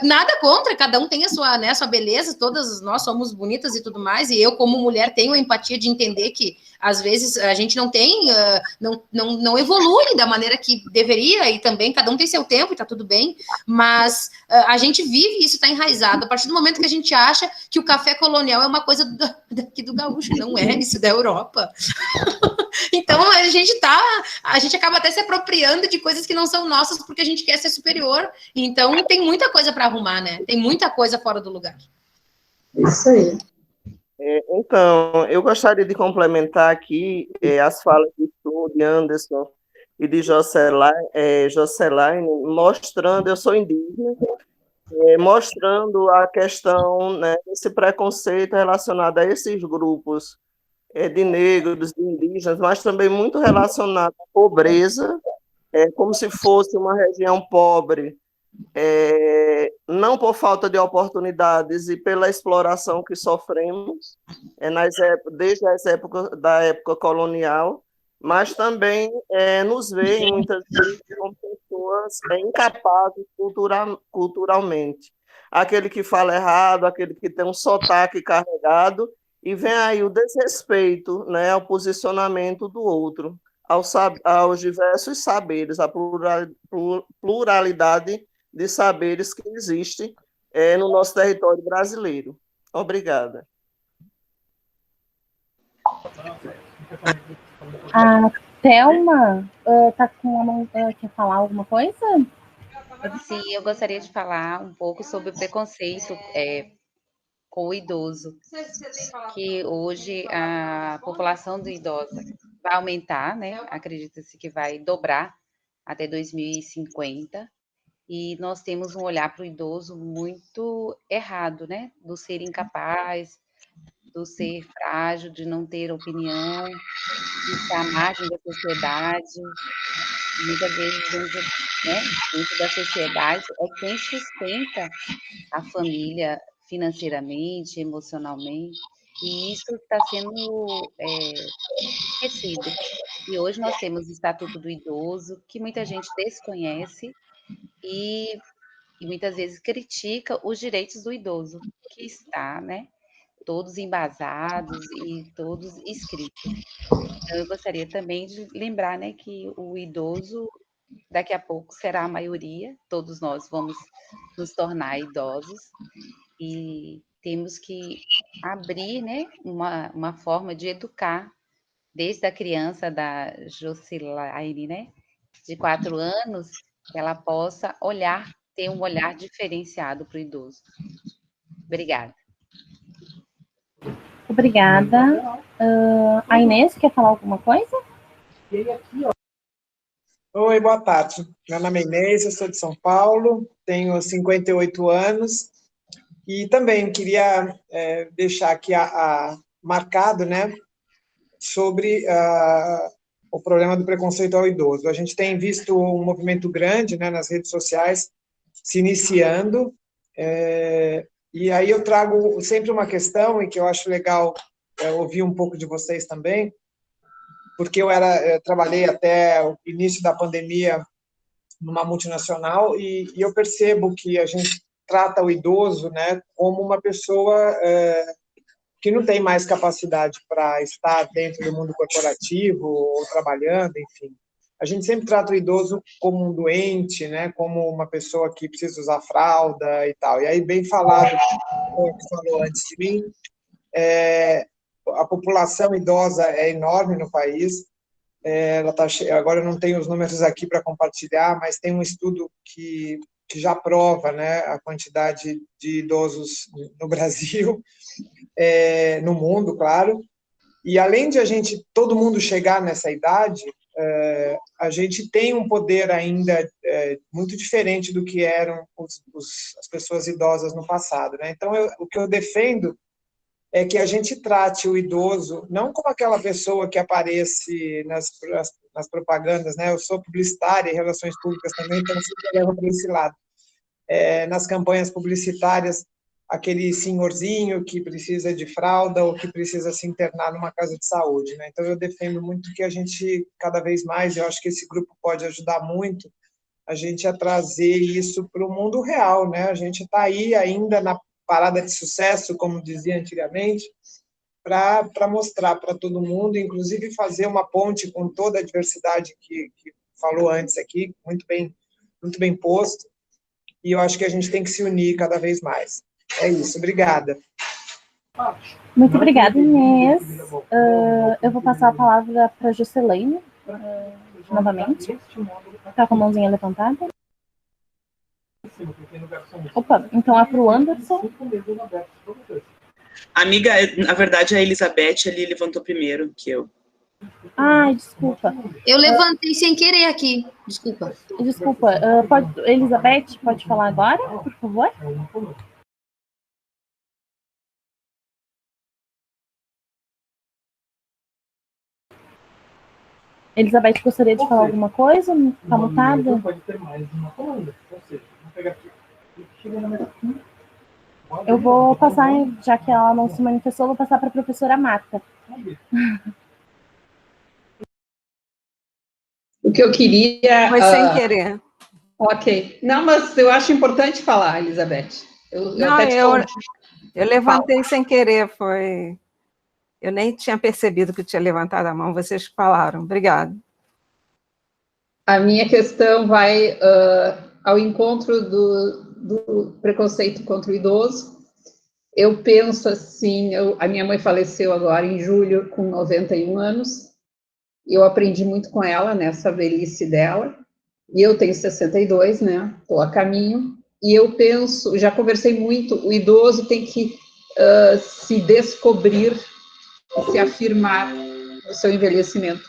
Nada contra, cada um tem a sua beleza, todas nós somos bonitas e tudo mais, e eu, como mulher, tenho a empatia de entender que, às vezes, a gente não tem, não evolui da maneira que deveria, e também cada um tem seu tempo e tá tudo bem, mas a gente vive isso, tá enraizado, a partir do momento que a gente acha que o café colonial é uma coisa daqui do gaúcho, não é, isso da Europa. Então, a gente acaba até se apropriando de coisas que não são nossas, porque a gente quer ser superior, então tem muita coisa para arrumar, né? Tem muita coisa fora do lugar. Isso aí. Então, eu gostaria de complementar aqui as falas de Anderson e de Jocelaine, mostrando, eu sou indígena, mostrando a questão, né, desse preconceito relacionado a esses grupos de negros, de indígenas, mas também muito relacionado à pobreza, como se fosse uma região pobre, não por falta de oportunidades e pela exploração que sofremos desde da época colonial, mas também nos veem muitas vezes como pessoas incapazes culturalmente. Aquele que fala errado, aquele que tem um sotaque carregado, e vem aí o desrespeito, né, ao posicionamento do outro, aos diversos saberes, à pluralidade de saberes que existe no nosso território brasileiro. Obrigada. A Thelma está com a mão, quer falar alguma coisa? Sim, eu gostaria de falar um pouco sobre o preconceito com o idoso, que hoje a população do idoso vai aumentar, né? Acredita-se que vai dobrar até 2050, e nós temos um olhar para o idoso muito errado, né? Do ser incapaz, do ser frágil, de não ter opinião, de estar à margem da sociedade. Muitas vezes, dentro da sociedade, é quem sustenta a família financeiramente, emocionalmente, e isso está sendo esquecido. E hoje nós temos o Estatuto do Idoso, que muita gente desconhece e muitas vezes critica os direitos do idoso, que está, né, todos embasados e todos escritos. Então, eu gostaria também de lembrar, né, que o idoso daqui a pouco será a maioria, todos nós vamos nos tornar idosos, e temos que abrir, né, uma forma de educar desde a criança da Jocelaine, né, de 4 anos, que ela possa ter um olhar diferenciado para o idoso. Obrigada. Obrigada. A Inês, quer falar alguma coisa? Oi, boa tarde. Meu nome é Inês, eu sou de São Paulo, tenho 58 anos e também queria deixar aqui marcado, né, sobre o problema do preconceito ao idoso. A gente tem visto um movimento grande, né, nas redes sociais se iniciando, E aí eu trago sempre uma questão, e que eu acho legal ouvir um pouco de vocês também, porque eu trabalhei até o início da pandemia numa multinacional, e eu percebo que a gente trata o idoso, né, como uma pessoa que não tem mais capacidade para estar dentro do mundo corporativo ou trabalhando, enfim. A gente sempre trata o idoso como um doente, né, como uma pessoa que precisa usar fralda e tal. E aí, bem falado, como falou antes de mim, a população idosa é enorme no país. Agora eu não tenho os números aqui para compartilhar, mas tem um estudo que já prova, né, a quantidade de idosos no Brasil, no mundo, claro. E além de todo mundo chegar nessa idade, a gente tem um poder ainda muito diferente do que eram as pessoas idosas no passado, né? Então, o que eu defendo é que a gente trate o idoso não como aquela pessoa que aparece nas propagandas, né? Eu sou publicitária em relações públicas também, então sempre levo para esse lado. Nas campanhas publicitárias, aquele senhorzinho que precisa de fralda ou que precisa se internar numa casa de saúde, né? Então, eu defendo muito que a gente, cada vez mais, eu acho que esse grupo pode ajudar muito a gente a trazer isso para o mundo real, né? A gente está aí ainda na parada de sucesso, como dizia antigamente, para mostrar para todo mundo, inclusive fazer uma ponte com toda a diversidade que falou antes aqui, muito bem posto, e eu acho que a gente tem que se unir cada vez mais. É isso, obrigada. Muito obrigada, Inês. Eu vou passar a palavra para a Juscelene, novamente. Está com a mãozinha levantada? Opa, então é para o Anderson. Amiga, na verdade, a Elizabeth ali levantou primeiro que eu. Ai, desculpa. Eu levantei sem querer aqui. Desculpa. Desculpa. Elizabeth, pode falar agora, por favor? Elizabeth, gostaria de falar alguma coisa? Está mutada? Pode ter mais uma comanda. Ou seja, vamos pegar aqui. Eu vou passar, já que ela não se manifestou, vou passar para a professora Marta. O que eu queria... Foi sem querer. Ok. Não, mas eu acho importante falar, Elizabeth. Eu levantei sem querer, foi... Eu nem tinha percebido que tinha levantado a mão, vocês falaram. Obrigada. A minha questão vai ao encontro do preconceito contra o idoso. Eu penso assim, a minha mãe faleceu agora em julho, com 91 anos. Eu aprendi muito com ela nessa velhice dela. E eu tenho 62, né? Estou a caminho. E eu penso, já conversei muito, o idoso tem que se descobrir, se afirmar no seu envelhecimento,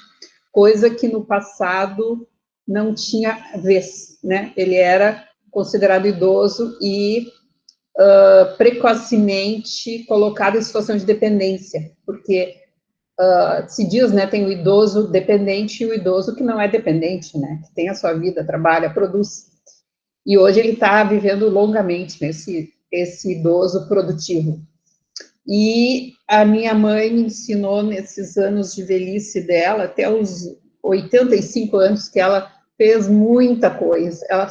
coisa que no passado não tinha vez, né? Ele era considerado idoso e precocemente colocado em situação de dependência, porque se diz, né, tem o idoso dependente e o idoso que não é dependente, né? Que tem a sua vida, trabalha, produz. E hoje ele está vivendo longamente, né, esse idoso produtivo. E a minha mãe me ensinou nesses anos de velhice dela, até os 85 anos, que ela fez muita coisa. Ela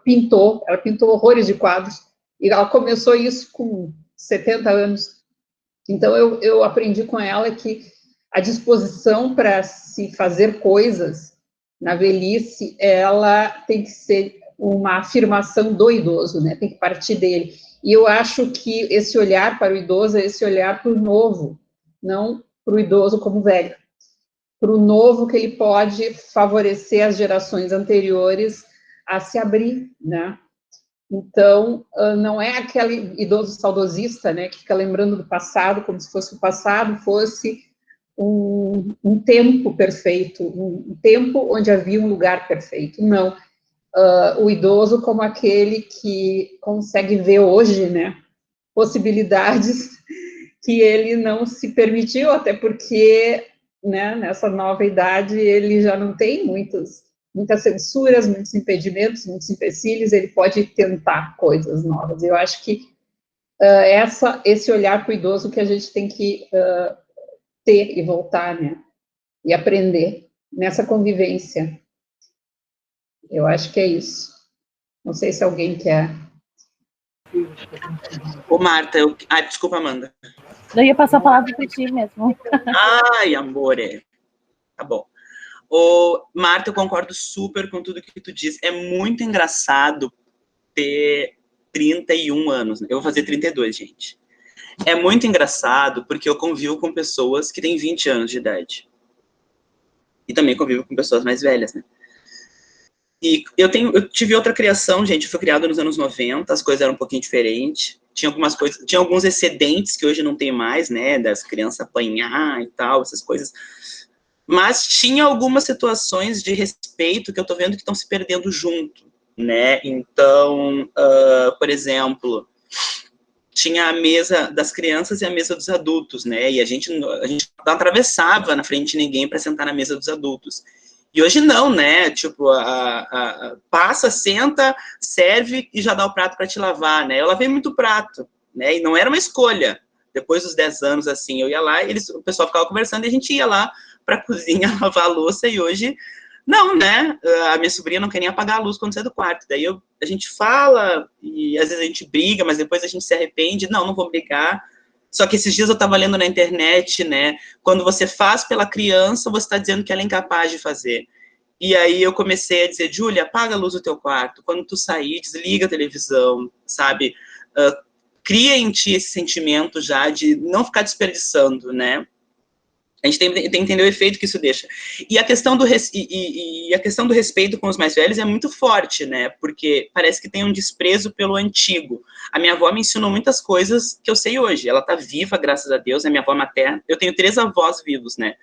pintou horrores de quadros, e ela começou isso com 70 anos. Então, eu aprendi com ela que a disposição para se fazer coisas na velhice, ela tem que ser uma afirmação do idoso, né? Tem que partir dele. E eu acho que esse olhar para o idoso é esse olhar para o novo, não para o idoso como velho. Para o novo, que ele pode favorecer as gerações anteriores a se abrir, né? Então, não é aquele idoso saudosista, né, que fica lembrando do passado, como se fosse o passado fosse um tempo perfeito, um tempo onde havia um lugar perfeito. Não. O idoso como aquele que consegue ver hoje, né, possibilidades que ele não se permitiu, até porque, né, nessa nova idade ele já não tem muitas censuras, muitos impedimentos, muitos empecilhos, ele pode tentar coisas novas. Eu acho que esse olhar para o idoso que a gente tem que ter e voltar, né? E aprender nessa convivência. Eu acho que é isso. Não sei se alguém quer. Ô, Marta, desculpa, Amanda. Eu ia passar a palavra para ti mesmo. Ai, amore. Tá bom. Ô, Marta, eu concordo super com tudo que tu diz. É muito engraçado ter 31 anos. Eu vou fazer 32, gente. É muito engraçado porque eu convivo com pessoas que têm 20 anos de idade. E também convivo com pessoas mais velhas, né? E eu tive outra criação, gente. Eu fui criado nos anos 90, as coisas eram um pouquinho diferentes. Tinha algumas coisas, tinha alguns excedentes que hoje não tem mais, né? Das crianças apanhar e tal, essas coisas. Mas tinha algumas situações de respeito que eu tô vendo que estão se perdendo junto, né? Então, por exemplo, tinha a mesa das crianças e a mesa dos adultos, né? E a gente não atravessava na frente de ninguém para sentar na mesa dos adultos. E hoje não, né? Tipo, passa, senta, serve e já dá o prato para te lavar, né? Eu lavei muito prato, né? E não era uma escolha. Depois dos 10 anos, assim, eu ia lá, e o pessoal ficava conversando e a gente ia lá para a cozinha lavar a louça, e hoje, não, né? A minha sobrinha não quer nem apagar a luz quando sai do quarto. Daí a gente fala, e às vezes a gente briga, mas depois a gente se arrepende. Não vou brigar. Só que esses dias eu estava lendo na internet, né? Quando você faz pela criança, você está dizendo que ela é incapaz de fazer. E aí eu comecei a dizer, Júlia, apaga a luz do teu quarto. Quando tu sair, desliga a televisão, sabe? Cria em ti esse sentimento já de não ficar desperdiçando, né? A gente tem que entender o efeito que isso deixa. E a questão do respeito com os mais velhos é muito forte, né? Porque parece que tem um desprezo pelo antigo. A minha avó me ensinou muitas coisas que eu sei hoje. Ela tá viva, graças a Deus, é minha avó materna. Eu tenho 3 avós vivos, né?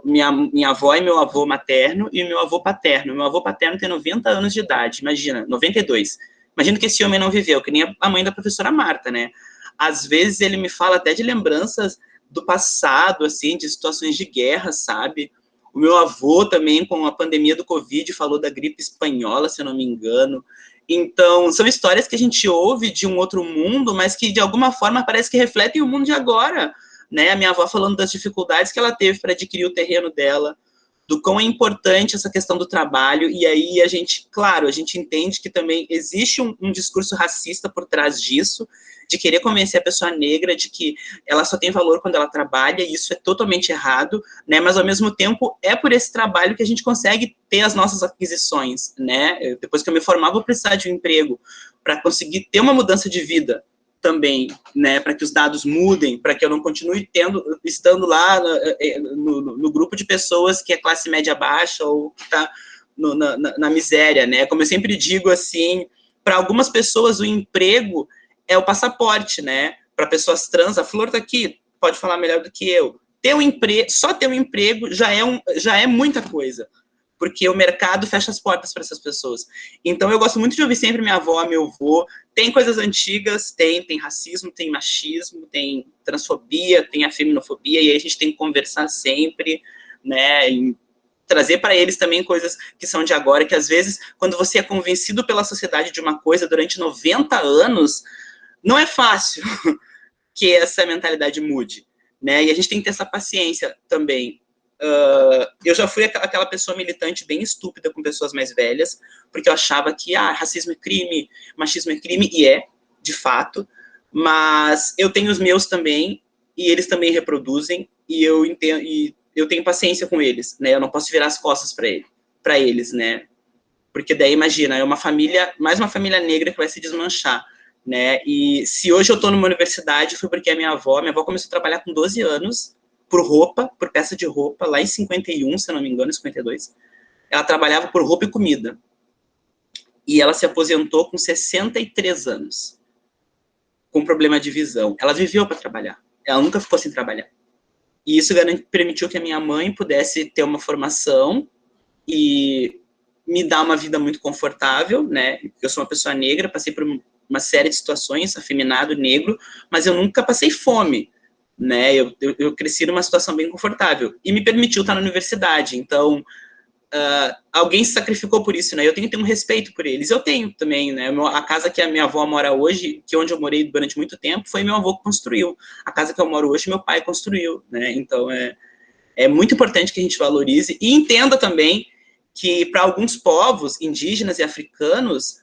Minha avó e meu avô materno e meu avô paterno. Meu avô paterno tem 90 anos de idade, imagina, 92. Imagina que esse homem não viveu, que nem a mãe da professora Marta, né? Às vezes ele me fala até de lembranças do passado, assim, de situações de guerra, sabe? O meu avô também, com a pandemia do Covid, falou da gripe espanhola, se eu não me engano. Então, são histórias que a gente ouve de um outro mundo, mas que, de alguma forma, parece que refletem o mundo de agora, né? A minha avó falando das dificuldades que ela teve para adquirir o terreno dela, do quão é importante essa questão do trabalho, e aí a gente, claro, a gente entende que também existe um discurso racista por trás disso, de querer convencer a pessoa negra de que ela só tem valor quando ela trabalha, e isso é totalmente errado, né, mas ao mesmo tempo é por esse trabalho que a gente consegue ter as nossas aquisições, né, depois que eu me formar vou precisar de um emprego, para conseguir ter uma mudança de vida também, né, para que os dados mudem, para que eu não continue estando lá no grupo de pessoas que é classe média baixa ou que está na miséria, né, como eu sempre digo, assim, para algumas pessoas o emprego é o passaporte, né, para pessoas trans, a Flor tá aqui, pode falar melhor do que eu, só ter um emprego já é muita coisa, porque o mercado fecha as portas para essas pessoas. Então, eu gosto muito de ouvir sempre minha avó, meu avô. Tem coisas antigas, tem racismo, tem machismo, tem transfobia, tem a feminofobia, e aí a gente tem que conversar sempre, né, e trazer para eles também coisas que são de agora, que às vezes, quando você é convencido pela sociedade de uma coisa durante 90 anos, não é fácil que essa mentalidade mude, né, e a gente tem que ter essa paciência também. Eu já fui aquela pessoa militante bem estúpida com pessoas mais velhas, porque eu achava que racismo é crime, machismo é crime, e é, de fato, mas eu tenho os meus também, e eles também reproduzem, e eu entendo, e eu tenho paciência com eles, né, eu não posso virar as costas para eles, né, porque daí, imagina, é mais uma família negra que vai se desmanchar, né, e se hoje eu estou numa universidade, foi porque a minha avó começou a trabalhar com 12 anos, por peça de roupa, lá em 51, se eu não me engano, 52. Ela trabalhava por roupa e comida. E ela se aposentou com 63 anos, com problema de visão. Ela viveu para trabalhar. Ela nunca ficou sem trabalhar. E isso permitiu que a minha mãe pudesse ter uma formação e me dar uma vida muito confortável, né? Eu sou uma pessoa negra, passei por uma série de situações, afeminado, negro, mas eu nunca passei fome, né, eu cresci numa situação bem confortável, e me permitiu estar na universidade. Então, alguém se sacrificou por isso, né? Eu tenho que ter um respeito por eles. Eu tenho também, né? A casa que a minha avó mora hoje, que onde eu morei durante muito tempo, foi meu avô que construiu. A casa que eu moro hoje, meu pai construiu, né? Então, é muito importante que a gente valorize e entenda também que, para alguns povos indígenas e africanos,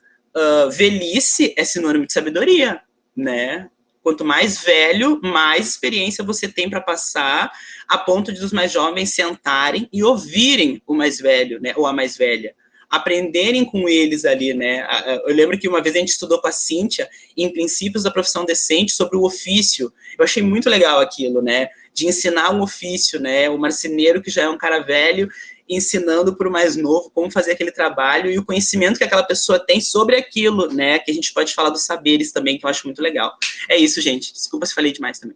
velhice é sinônimo de sabedoria, né? Quanto mais velho, mais experiência você tem para passar, a ponto de os mais jovens sentarem e ouvirem o mais velho, né, ou a mais velha, aprenderem com eles ali, né? Eu lembro que uma vez a gente estudou com a Cíntia em Princípios da Profissão Decente sobre o ofício. Eu achei muito legal aquilo, né? De ensinar um ofício, né? O marceneiro, que já é um cara velho, ensinando para o mais novo como fazer aquele trabalho e o conhecimento que aquela pessoa tem sobre aquilo, né? Que a gente pode falar dos saberes também, que eu acho muito legal. É isso, gente. Desculpa se falei demais também.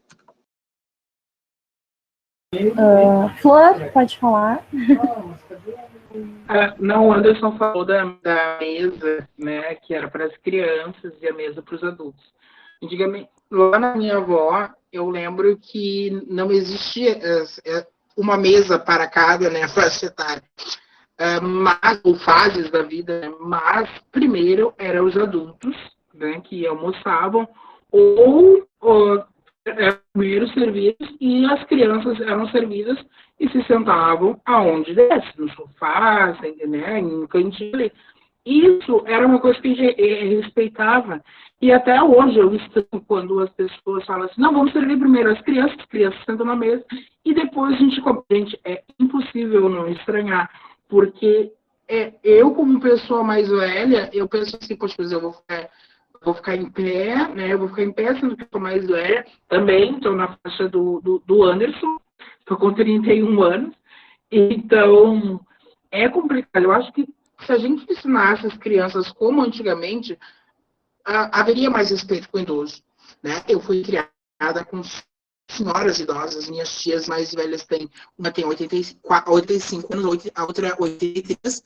Flor, pode falar. Não, o Anderson falou da mesa, né? Que era para as crianças e a mesa para os adultos. Antigamente, lá na minha avó, eu lembro que não existia uma mesa para cada, né, faixa etária, ou fases da vida, né, mas primeiro eram os adultos, né, que almoçavam, ou primeiro servidos, e as crianças eram servidas e se sentavam aonde desse, no sofá, né, em um cantinho ali. Isso era uma coisa que a gente respeitava, e até hoje eu estranho quando as pessoas falam assim, não, vamos servir primeiro as crianças sentam na mesa, e depois a gente, é impossível não estranhar, porque eu, como pessoa mais velha, eu penso assim, poxa, eu vou ficar em pé, né, eu vou ficar em pé, sendo que eu sou mais velha, também estou na faixa do Anderson, estou com 31 anos, então é complicado. Eu acho que se a gente ensinasse as crianças como antigamente, haveria mais respeito com o idoso, né? Eu fui criada com senhoras idosas, minhas tias mais velhas uma tem 85 anos, a outra 83,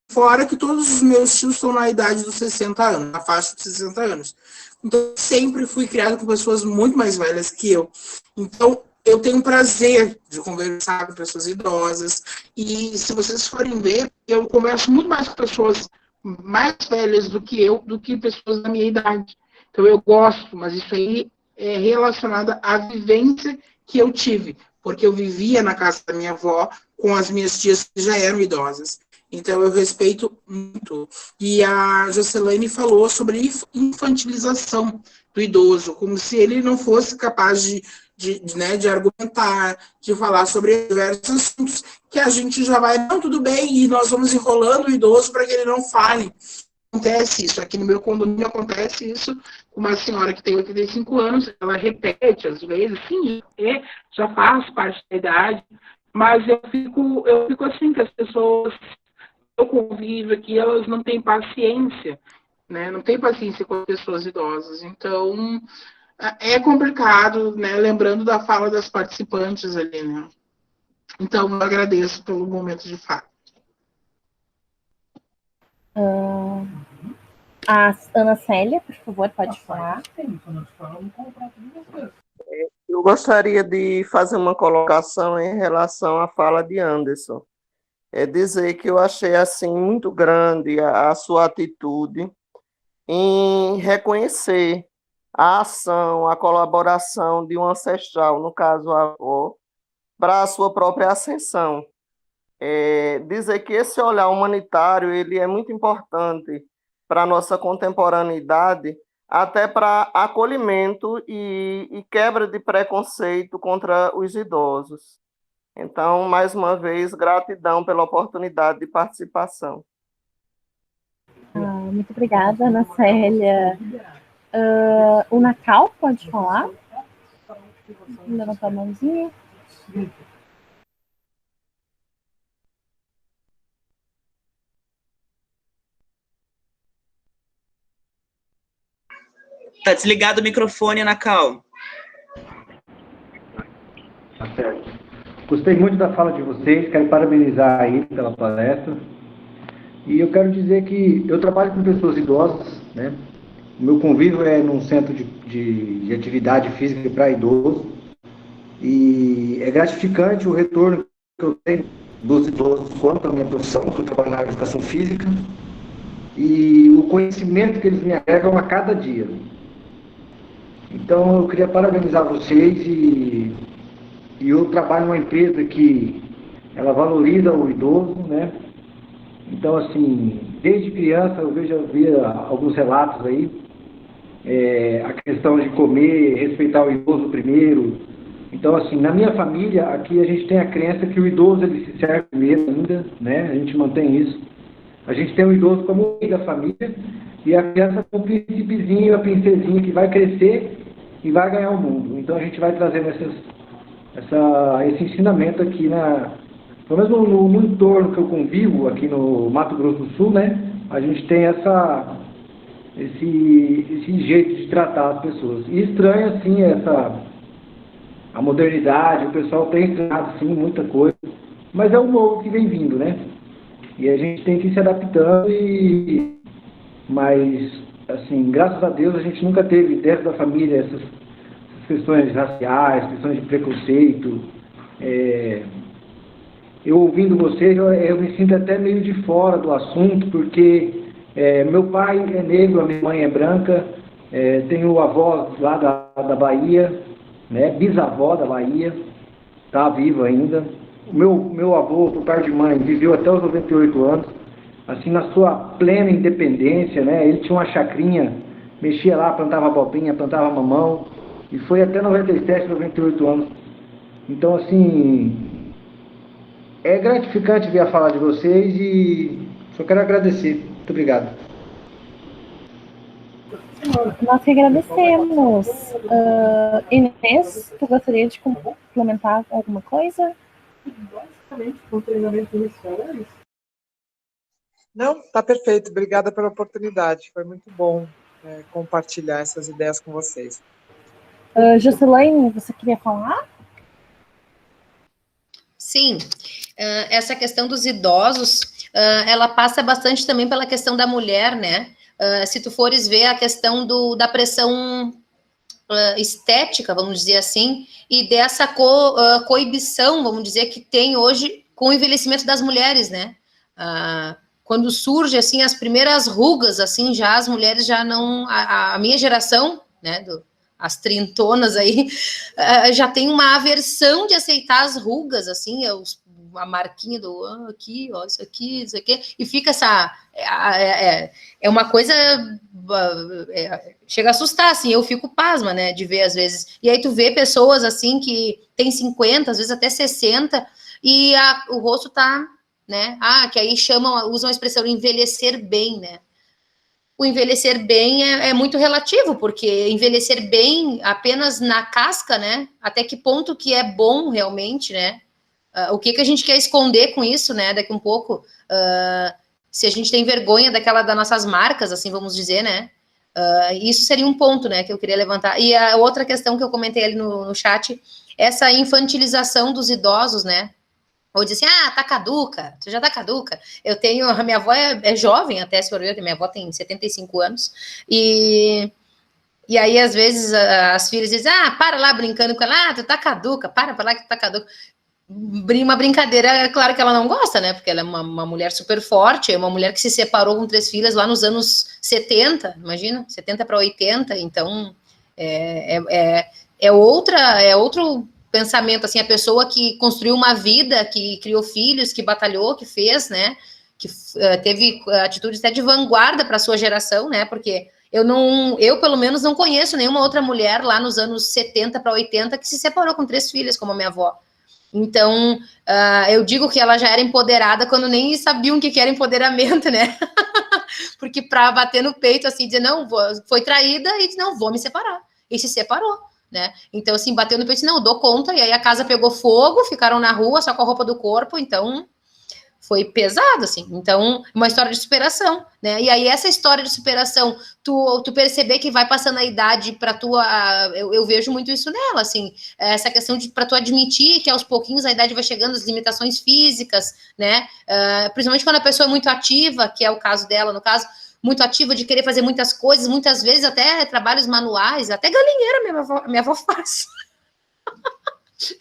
fora que todos os meus tios estão na idade dos 60 anos, na faixa de 60 anos. Então, sempre fui criada com pessoas muito mais velhas que eu. Então, eu tenho prazer de conversar com pessoas idosas, e se vocês forem ver, eu converso muito mais com pessoas mais velhas do que eu, do que pessoas da minha idade. Então eu gosto, mas isso aí é relacionado à vivência que eu tive, porque eu vivia na casa da minha avó com as minhas tias que já eram idosas. Então eu respeito muito. E a Jocelaine falou sobre infantilização do idoso, como se ele não fosse capaz de argumentar, de falar sobre diversos assuntos, que a gente já vai, não, tudo bem, e nós vamos enrolando o idoso para que ele não fale. Acontece isso, aqui no meu condomínio acontece isso, uma senhora que tem 85 anos, ela repete, às vezes, sim, já faz parte da idade, mas eu fico assim, que as pessoas, eu convivo aqui, elas não têm paciência, né, não têm paciência com as pessoas idosas, então é complicado, né, lembrando da fala das participantes ali, né. Então, eu agradeço pelo momento de fala. A Ana Célia, por favor, pode falar. Eu gostaria de fazer uma colocação em relação à fala de Anderson. É dizer que eu achei assim muito grande a sua atitude em reconhecer a ação, a colaboração de um ancestral, no caso a avó, para a sua própria ascensão. Dizer que esse olhar humanitário ele é muito importante para a nossa contemporaneidade, até para acolhimento e quebra de preconceito contra os idosos. Então, mais uma vez, gratidão pela oportunidade de participação. Muito obrigada, Ana Célia. O Nacal pode falar? Levantar a mãozinha. Tá desligado o microfone, Nacal. Tá certo. Gostei muito da fala de vocês, quero parabenizar aí pela palestra. E eu quero dizer que eu trabalho com pessoas idosas, né? O meu convívio é num centro de atividade física para idoso. E é gratificante o retorno que eu tenho dos idosos quanto à minha profissão, que eu trabalho na educação física, e o conhecimento que eles me agregam a cada dia. Então, eu queria parabenizar vocês e eu trabalho numa empresa que ela valoriza o idoso, né? Então, assim, desde criança eu via alguns relatos aí, a questão de comer, respeitar o idoso primeiro. Então, assim, na minha família, aqui a gente tem a crença que o idoso ele se serve primeiro ainda, né? A gente mantém isso. A gente tem o idoso como o rei da família e a criança como o príncipezinho, a princesinha que vai crescer e vai ganhar o mundo. Então, a gente vai trazendo esse ensinamento aqui, pelo menos no entorno que eu convivo, aqui no Mato Grosso do Sul, né? A gente tem esse jeito de tratar as pessoas. E estranha, assim, a modernidade, o pessoal tem estranhado, sim, muita coisa, mas é o novo que vem vindo, né? E a gente tem que ir se adaptando, mas, assim, graças a Deus, a gente nunca teve dentro da família essas questões raciais, questões de preconceito. Eu ouvindo vocês, eu me sinto até meio de fora do assunto, porque meu pai é negro, a minha mãe é branca, tenho avó lá da Bahia, né, bisavó da Bahia, está vivo ainda. O meu avô, por parte de mãe, viveu até os 98 anos, assim, na sua plena independência, né? Ele tinha uma chacrinha, mexia lá, plantava abobrinha, plantava mamão, e foi até 97, 98 anos. Então, assim, é gratificante ver a fala de vocês e só quero agradecer. Muito obrigado. Nós que agradecemos. Inês, tu gostaria de complementar alguma coisa? Basicamente, com o treinamento inicial é isso. Não, tá perfeito. Obrigada pela oportunidade. Foi muito bom compartilhar essas ideias com vocês. Juscelane, você queria falar? Sim, essa questão dos idosos, ela passa bastante também pela questão da mulher, né? Se tu fores ver a questão da pressão estética, vamos dizer assim, e dessa coibição, vamos dizer, que tem hoje com o envelhecimento das mulheres, né? Quando surge, assim, as primeiras rugas, assim, já as mulheres já não... A minha geração, né, as trintonas aí, já tem uma aversão de aceitar as rugas, assim, a marquinha do aqui, ó, isso aqui, e fica essa... É uma coisa... chega a assustar, assim, eu fico pasma, né, de ver às vezes. E aí tu vê pessoas, assim, que tem 50, às vezes até 60, e o rosto tá, né, que aí usam a expressão envelhecer bem, né. O envelhecer bem é muito relativo, porque envelhecer bem apenas na casca, né, até que ponto que é bom realmente, né, o que a gente quer esconder com isso, né, daqui um pouco, se a gente tem vergonha das nossas marcas, assim, vamos dizer, né, isso seria um ponto, né, que eu queria levantar. E a outra questão que eu comentei ali no chat, essa infantilização dos idosos, né, ou dizer assim, tá caduca, você já tá caduca. A minha avó é jovem até, se for ver, minha avó tem 75 anos, e aí, às vezes, as filhas dizem, para lá brincando com ela, tu tá caduca, para lá que tu tá caduca. Uma brincadeira, é claro que ela não gosta, né, porque ela é uma mulher super forte, é uma mulher que se separou com 3 filhas lá nos anos 70, imagina, 70 para 80, então, é outro pensamento, assim, a pessoa que construiu uma vida, que criou filhos, que batalhou, que fez, né, que teve atitudes até de vanguarda para a sua geração, né, porque eu pelo menos não conheço nenhuma outra mulher lá nos anos 70 para 80 que se separou com 3 filhas, como a minha avó. Então, eu digo que ela já era empoderada quando nem sabiam o que era empoderamento, né, porque para bater no peito, assim, dizer, não, foi traída e disse, não, vou me separar, e se separou. Né? Então, assim, bateu no peito, não, eu dou conta, e aí a casa pegou fogo, ficaram na rua só com a roupa do corpo, então foi pesado, assim. Então, uma história de superação, né? E aí, essa história de superação, tu perceber que vai passando a idade para eu vejo muito isso nela, assim, essa questão para tu admitir que aos pouquinhos a idade vai chegando, as limitações físicas, né? Principalmente quando a pessoa é muito ativa, que é o caso dela, no caso, muito ativa de querer fazer muitas coisas, muitas vezes até trabalhos manuais, até galinheira minha avó faz.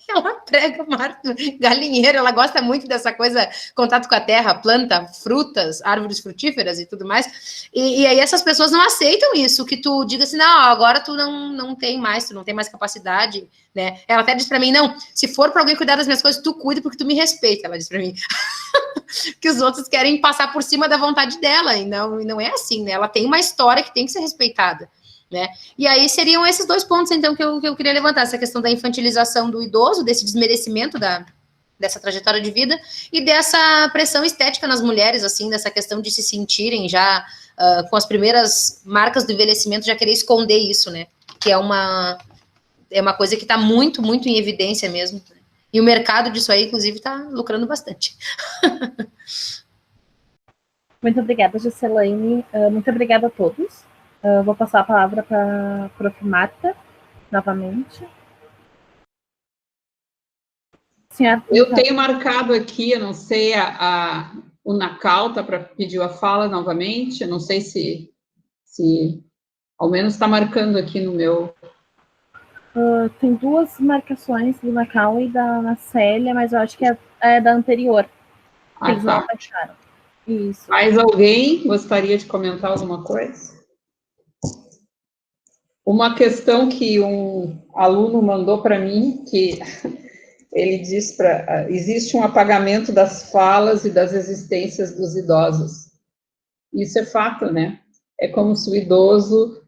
Ela prega Marta, galinheiro, ela gosta muito dessa coisa, contato com a terra, planta, frutas, árvores frutíferas e tudo mais. E aí essas pessoas não aceitam isso, que tu diga assim, não, agora tu não tem mais, tu não tem mais capacidade, né? Ela até diz para mim, não, se for para alguém cuidar das minhas coisas, tu cuida porque tu me respeita, ela diz para mim. Que os outros querem passar por cima da vontade dela, e não é assim, né? Ela tem uma história que tem que ser respeitada. Né? E aí seriam esses dois pontos, então, que eu queria levantar, essa questão da infantilização do idoso, desse desmerecimento dessa trajetória de vida, e dessa pressão estética nas mulheres, assim, dessa questão de se sentirem já com as primeiras marcas do envelhecimento, já querer esconder isso, né? Que é uma coisa que está muito, muito em evidência mesmo. Né? E o mercado disso aí, inclusive, está lucrando bastante. Muito obrigada, Juscelane. Muito obrigada a todos. Vou passar a palavra para a Prof. Marta, novamente. Senhora, eu tenho marcado aqui, eu não sei, o Nacal está para pedir a fala novamente, eu não sei se ao menos está marcando aqui no meu... tem duas marcações do Nacal e da Célia, mas eu acho que é da anterior. Eles não fecharam. Isso. Mais alguém gostaria de comentar alguma coisa? Uma questão que um aluno mandou para mim, que ele diz existe um apagamento das falas e das existências dos idosos. Isso é fato, né? É como se o idoso,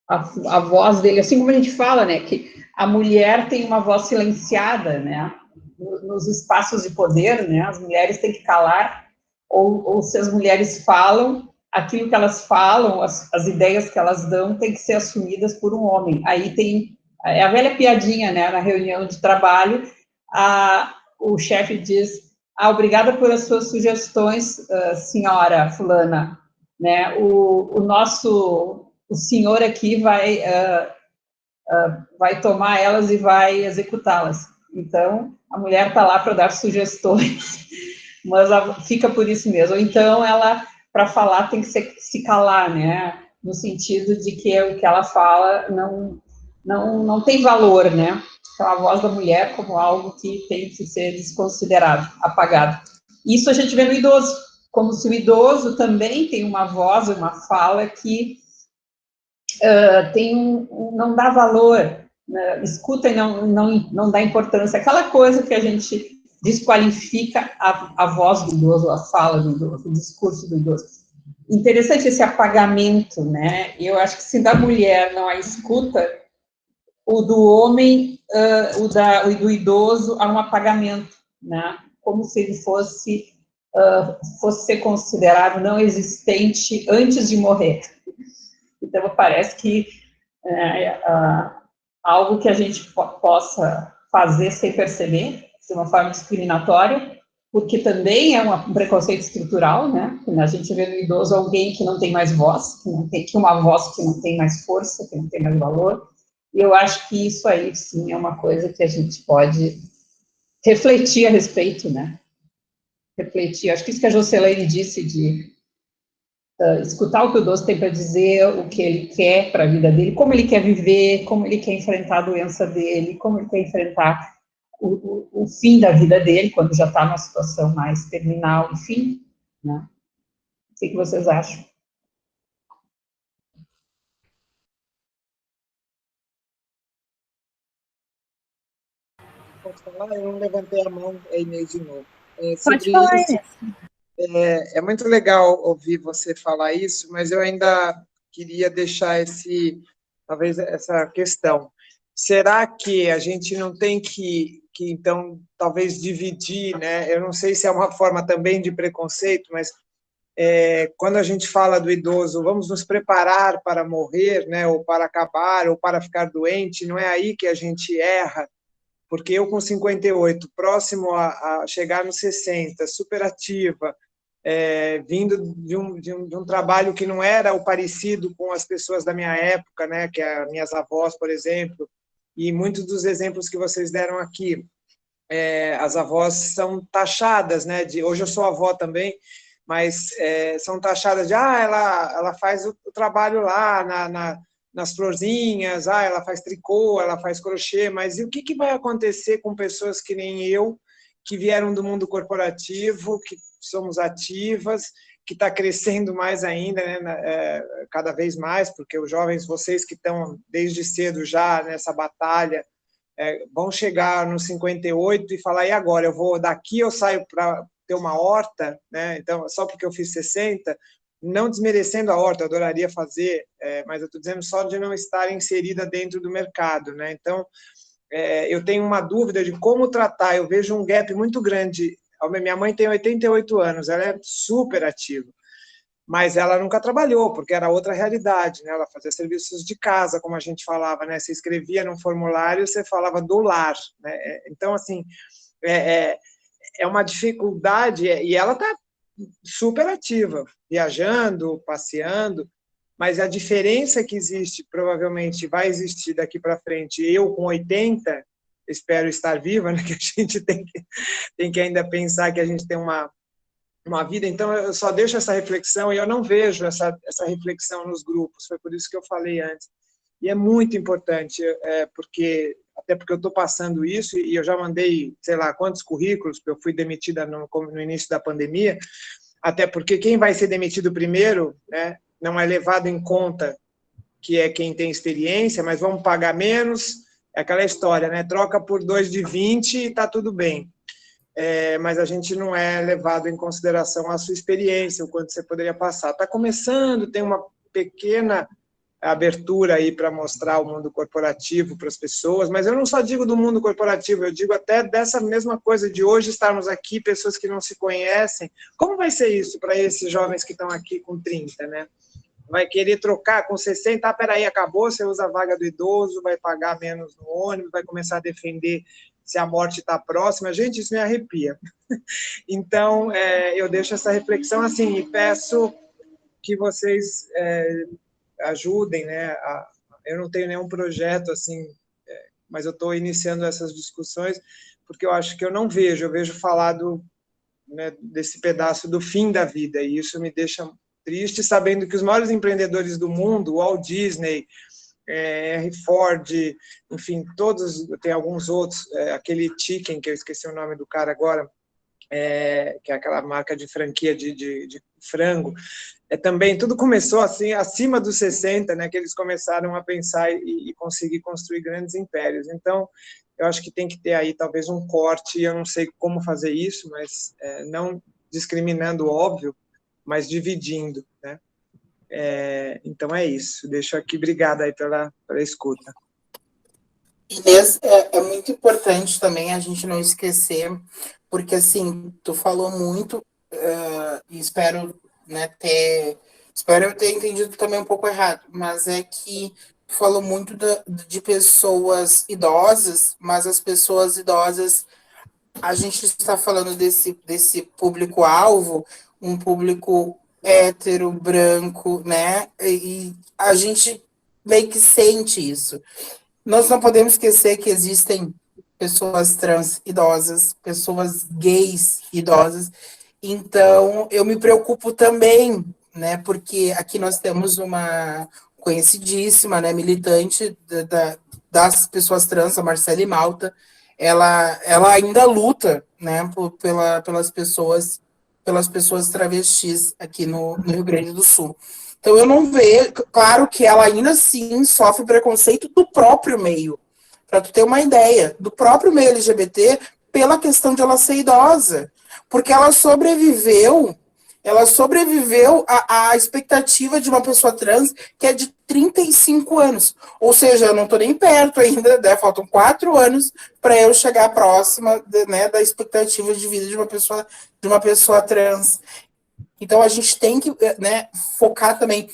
a voz dele, assim como a gente fala, né, que a mulher tem uma voz silenciada, né, nos espaços de poder, né, as mulheres têm que calar, ou se as mulheres falam, aquilo que elas falam, as ideias que elas dão, tem que ser assumidas por um homem. Aí tem a velha piadinha, né, na reunião de trabalho, o chefe diz, obrigada pelas suas sugestões, senhora fulana, né, o senhor aqui vai tomar elas e vai executá-las. Então, a mulher está lá para dar sugestões, mas fica por isso mesmo. Então, ela, para falar, tem que se calar, né? No sentido de que o que ela fala não tem valor, né? Então, a voz da mulher como algo que tem que ser desconsiderado, apagado. Isso a gente vê no idoso, como se o idoso também tem uma voz, uma fala que não dá valor, né? Escuta e não dá importância. Aquela coisa que a gente desqualifica a voz do idoso, a fala do idoso, o discurso do idoso. Interessante esse apagamento, né? Eu acho que se da mulher não há escuta, o do homem, o do idoso, há um apagamento, né? Como se ele fosse ser considerado não existente antes de morrer. Então, parece que algo que a gente possa fazer sem perceber, de uma forma discriminatória, porque também é um preconceito estrutural, né? A gente vê no idoso alguém que não tem mais voz, que uma voz que não tem mais força, que não tem mais valor, e eu acho que isso aí, sim, é uma coisa que a gente pode refletir a respeito, né? Refletir, acho que isso que a Juscelane disse de escutar o que o idoso tem para dizer, o que ele quer para a vida dele, como ele quer viver, como ele quer enfrentar a doença dele, como ele quer enfrentar o fim da vida dele, quando já está numa situação mais terminal, enfim, né? O que vocês acham? Pode falar? Eu não levantei a mão, é Inês de novo. Pode falar, Inês. É muito legal ouvir você falar isso, mas eu ainda queria deixar talvez essa questão. Será que a gente não tem que então, talvez dividir, né? Eu não sei se é uma forma também de preconceito, mas quando a gente fala do idoso, vamos nos preparar para morrer, né? Ou para acabar, ou para ficar doente, não é aí que a gente erra, porque eu com 58, próximo a chegar nos 60, super ativa, vindo de um trabalho que não era o parecido com as pessoas da minha época, né, que as minhas avós, por exemplo, e muitos dos exemplos que vocês deram aqui, as avós são taxadas, né, hoje eu sou avó também, mas são taxadas de, ela faz o trabalho lá nas florzinhas, ela faz tricô, ela faz crochê, mas e o que vai acontecer com pessoas que nem eu, que vieram do mundo corporativo, que somos ativas, que está crescendo mais ainda, né, cada vez mais, porque os jovens, vocês que estão desde cedo já nessa batalha, vão chegar nos 58 e falar, e agora, daqui eu saio para ter uma horta, né? Então, só porque eu fiz 60, não desmerecendo a horta, eu adoraria fazer, mas eu estou dizendo só de não estar inserida dentro do mercado, né? Então, eu tenho uma dúvida de como tratar, eu vejo um gap muito grande. Minha mãe tem 88 anos, ela é super ativa, mas ela nunca trabalhou, porque era outra realidade, né? Ela fazia serviços de casa, como a gente falava, né? Você escrevia num formulário, você falava do lar, né? Então, assim, é uma dificuldade, e ela está super ativa, viajando, passeando, mas a diferença que existe, provavelmente vai existir daqui para frente, eu com 80, espero estar viva, né? Que a gente tem que ainda pensar que a gente tem uma vida, então eu só deixo essa reflexão, e eu não vejo essa reflexão nos grupos, foi por isso que eu falei antes, e é muito importante, até porque eu estou passando isso, e eu já mandei, sei lá, quantos currículos, porque eu fui demitida no início da pandemia, até porque quem vai ser demitido primeiro, né, não é levado em conta que é quem tem experiência, mas vamos pagar menos, é aquela história, né, troca por 2 de 20 e está tudo bem. Mas a gente não é levado em consideração a sua experiência, o quanto você poderia passar. Está começando, tem uma pequena abertura aí para mostrar o mundo corporativo para as pessoas, mas eu não só digo do mundo corporativo, eu digo até dessa mesma coisa de hoje estarmos aqui, pessoas que não se conhecem. Como vai ser isso para esses jovens que estão aqui com 30, né? Vai querer trocar com 60, peraí, acabou, você usa a vaga do idoso, vai pagar menos no ônibus, vai começar a defender se a morte está próxima. Gente, isso me arrepia. Então, eu deixo essa reflexão assim, e peço que vocês ajudem, né? Eu não tenho nenhum projeto assim, mas eu estou iniciando essas discussões, porque eu acho que eu vejo falado, né, desse pedaço do fim da vida, e isso me deixa triste, sabendo que os maiores empreendedores do mundo, Walt Disney, Henry Ford, enfim, todos, tem alguns outros, aquele Chicken, que eu esqueci o nome do cara agora, que é aquela marca de franquia de frango, também tudo começou assim, acima dos 60, né, que eles começaram a pensar e conseguir construir grandes impérios. Então, eu acho que tem que ter aí talvez um corte, eu não sei como fazer isso, mas não discriminando, óbvio, mas dividindo, né? Então é isso, deixo aqui, obrigada aí pela escuta. Inês, é muito importante também a gente não esquecer, porque assim, tu falou muito, e espero eu ter entendido também um pouco errado, mas é que tu falou muito de pessoas idosas, mas as pessoas idosas, a gente está falando desse público-alvo, um público hétero, branco, né? E a gente meio que sente isso. Nós não podemos esquecer que existem pessoas trans idosas, pessoas gays idosas. Então, eu me preocupo também, né? Porque aqui nós temos uma conhecidíssima, né, militante das pessoas trans, a Marcele Malta. Ela ainda luta, né, pelas pessoas travestis aqui no Rio Grande do Sul. Então, eu não vejo, claro que ela ainda assim sofre preconceito do próprio meio, para tu ter uma ideia, do próprio meio LGBT, pela questão de ela ser idosa, porque ela sobreviveu à expectativa de uma pessoa trans que é de 35 anos, ou seja, eu não estou nem perto ainda, né, faltam 4 anos para eu chegar próxima, né, da expectativa de vida de uma pessoa trans. Então, a gente tem que, né, focar também,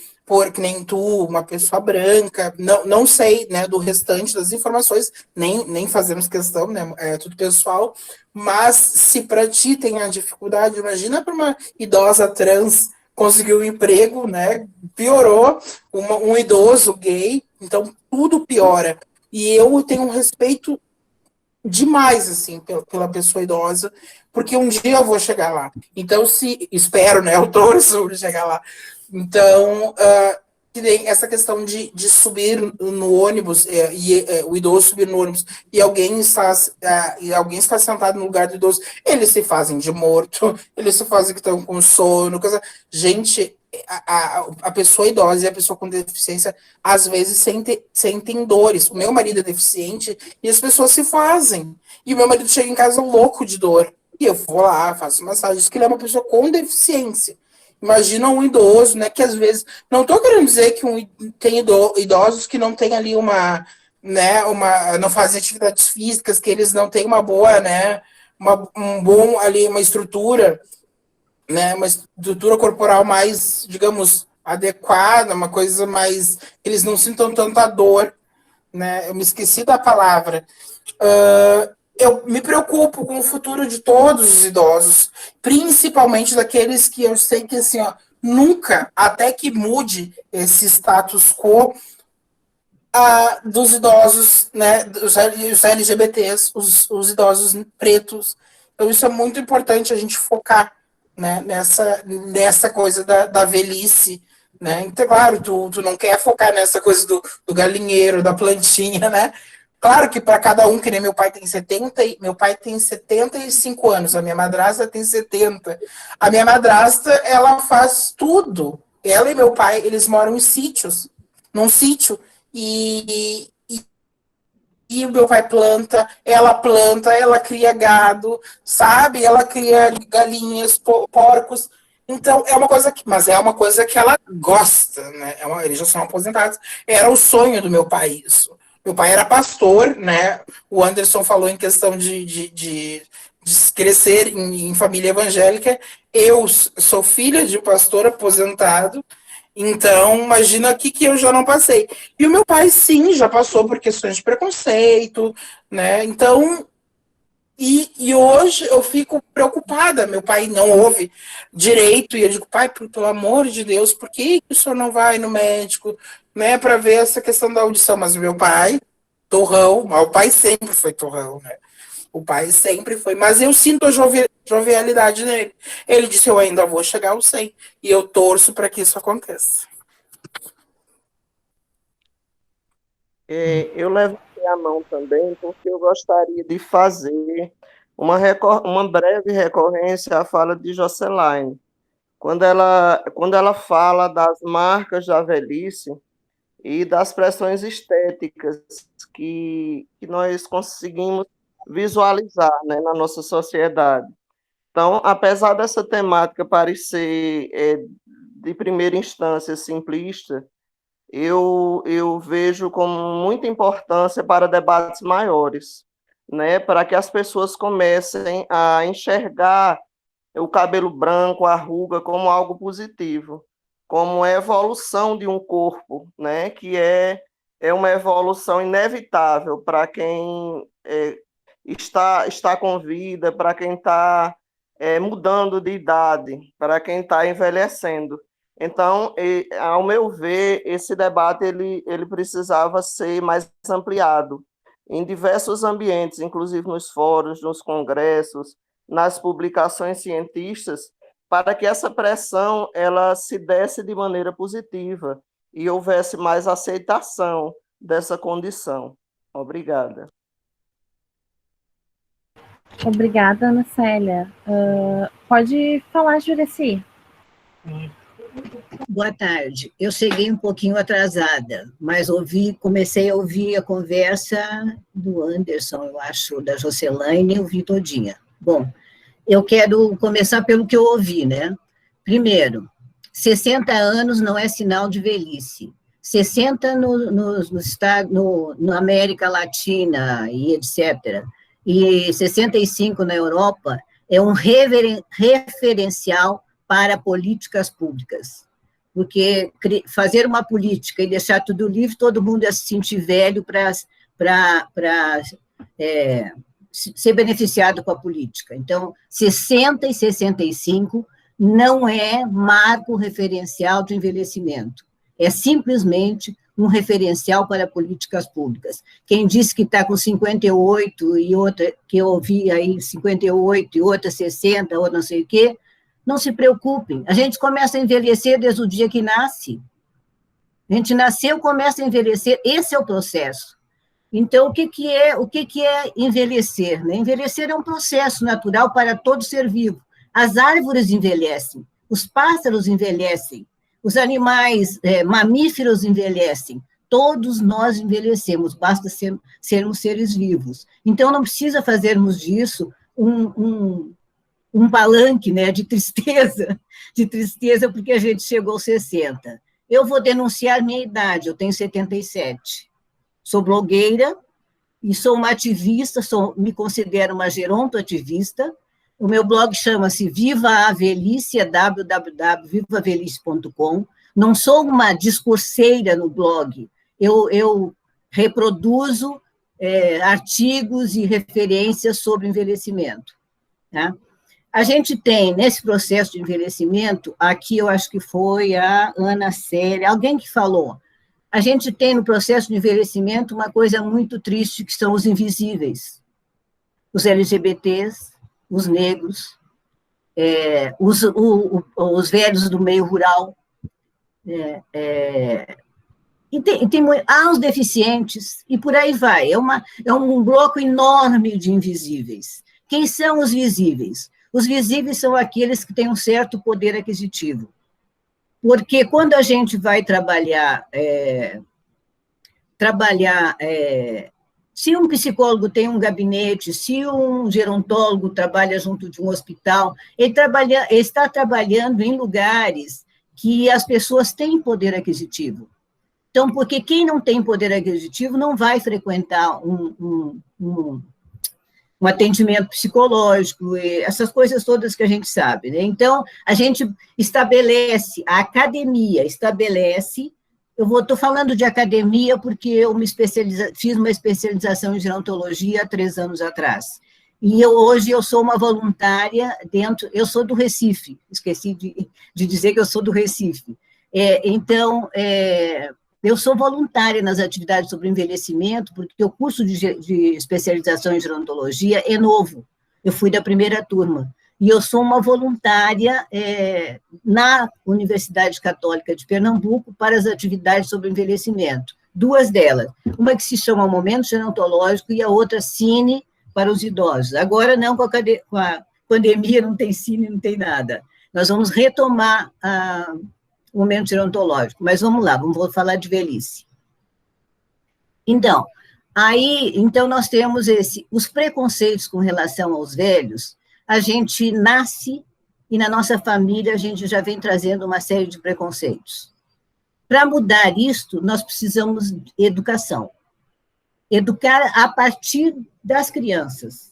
que nem tu, uma pessoa branca, não sei, né, do restante das informações, nem fazemos questão, né, é tudo pessoal, mas se para ti tem a dificuldade, imagina para uma idosa trans conseguir um emprego, né, piorou, um idoso gay, então tudo piora. E eu tenho um respeito demais, assim, pela pessoa idosa, porque um dia eu vou chegar lá. Então, espero, né, eu torço para chegar lá. Então, que nem essa questão de subir no ônibus, o idoso subir no ônibus, e alguém está sentado no lugar do idoso, eles se fazem de morto, eles se fazem que estão com sono, coisa. Gente, a pessoa idosa e a pessoa com deficiência, às vezes, sentem dores. O meu marido é deficiente e as pessoas se fazem. E o meu marido chega em casa louco de dor. E eu vou lá, faço massagem. Diz que ele é uma pessoa com deficiência. Imagina um idoso, né, que às vezes... Não estou querendo dizer que tem idosos que não têm ali não fazem atividades físicas, que eles não têm uma boa, né, uma estrutura, né, uma estrutura corporal mais, digamos, adequada, uma coisa mais... Eles não sintam tanta dor, né? Eu me esqueci da palavra. Eu me preocupo com o futuro de todos os idosos, principalmente daqueles que eu sei que, assim, ó, nunca, até que mude esse status quo dos idosos, né, os LGBTs, os idosos pretos. Então, isso é muito importante a gente focar, né, nessa coisa da velhice, né? Então, claro, tu não quer focar nessa coisa do galinheiro, da plantinha, né? Claro que para cada um, que nem meu pai tem 75 anos, a minha madrasta tem 70. A minha madrasta, ela faz tudo. Ela e meu pai, eles moram em sítios, num sítio, e o meu pai planta, ela cria gado, sabe? Ela cria galinhas, porcos. Então, mas é uma coisa que ela gosta, né? Eles já são aposentados. Era o sonho do meu pai isso. Meu pai era pastor, né? O Anderson falou em questão de crescer em família evangélica. Eu sou filha de pastor aposentado, então imagina o que eu já não passei. E o meu pai, sim, já passou por questões de preconceito, né? Então, e hoje eu fico preocupada. Meu pai não ouve direito, e eu digo, pai, pelo amor de Deus, por que o senhor não vai no médico, né, para ver essa questão da audição? Mas o meu pai, torrão, mas o pai sempre foi torrão, né? O pai sempre foi, mas eu sinto a jovialidade nele. Ele disse, eu ainda vou chegar aos 100, e eu torço para que isso aconteça. Eu levantei a mão também porque eu gostaria de fazer uma breve recorrência à fala de Jocelyne. Quando ela fala das marcas da velhice e das pressões estéticas que nós conseguimos visualizar, né, na nossa sociedade. Então, apesar dessa temática parecer, de primeira instância, simplista, eu vejo como muita importância para debates maiores, né, para que as pessoas comecem a enxergar o cabelo branco, a ruga, como algo positivo, como a evolução de um corpo, né, que é uma evolução inevitável para quem está com vida, para quem está mudando de idade, para quem está envelhecendo. Então, ao meu ver, esse debate ele precisava ser mais ampliado em diversos ambientes, inclusive nos fóruns, nos congressos, nas publicações cientistas, para que essa pressão ela se desse de maneira positiva e houvesse mais aceitação dessa condição. Obrigada. Obrigada, Ana Célia. Pode falar, Jureci. Boa tarde. Eu cheguei um pouquinho atrasada, mas comecei a ouvir a conversa do Anderson, eu acho, da Jocelyne, eu ouvi todinha. Bom, eu quero começar pelo que eu ouvi, né? Primeiro, 60 anos não é sinal de velhice. 60 na América Latina e etc., e 65 na Europa, é um referencial para políticas públicas. Porque fazer uma política e deixar tudo livre, todo mundo ia se sentir velho para ser beneficiado com a política. Então, 60 e 65 não é marco referencial de envelhecimento. É simplesmente um referencial para políticas públicas. Quem disse que está com 58 e outra, que eu ouvi aí 58 e outra 60, ou não sei o quê, não se preocupem. A gente começa a envelhecer desde o dia que nasce. A gente nasceu, começa a envelhecer, esse é o processo. Então, o que é envelhecer? Né? Envelhecer é um processo natural para todo ser vivo. As árvores envelhecem, os pássaros envelhecem, os animais mamíferos envelhecem, todos nós envelhecemos, basta sermos seres vivos. Então, não precisa fazermos disso um palanque, né, de tristeza, porque a gente chegou aos 60. Eu vou denunciar minha idade, eu tenho 77. Sou blogueira e sou uma ativista, me considero uma gerontoativista. O meu blog chama-se Viva a Velhice, é www.vivavelhice.com. Não sou uma discurseira no blog, eu reproduzo artigos e referências sobre envelhecimento. Tá? A gente tem, nesse processo de envelhecimento, aqui eu acho que foi a Ana Célia, alguém que falou, a gente tem no processo de envelhecimento uma coisa muito triste, que são os invisíveis. Os LGBTs, os negros, os velhos do meio rural, há os deficientes, e por aí vai. É um bloco enorme de invisíveis. Quem são os visíveis? Os visíveis são aqueles que têm um certo poder aquisitivo. Porque quando a gente vai trabalhar, se um psicólogo tem um gabinete, se um gerontólogo trabalha junto de um hospital, ele está trabalhando em lugares que as pessoas têm poder aquisitivo. Então, porque quem não tem poder aquisitivo não vai frequentar um atendimento psicológico, essas coisas todas que a gente sabe, né? Então, a gente estabelece, a academia estabelece, estou falando de academia porque eu fiz uma especialização em gerontologia há 3 anos atrás, e hoje eu sou uma voluntária eu sou do Recife, esqueci de dizer que eu sou do Recife, eu sou voluntária nas atividades sobre envelhecimento, porque o curso de especialização em gerontologia é novo. Eu fui da primeira turma. E eu sou uma voluntária na Universidade Católica de Pernambuco para as atividades sobre envelhecimento. 2 delas. Uma que se chama Momento Gerontológico e a outra Cine para os Idosos. Agora não, com a pandemia não tem cine, não tem nada. Nós vamos retomar o momento gerontológico, mas vamos lá, vamos falar de velhice. Então nós temos os preconceitos com relação aos velhos, a gente nasce e na nossa família a gente já vem trazendo uma série de preconceitos. Para mudar isto, nós precisamos de educação. Educar a partir das crianças.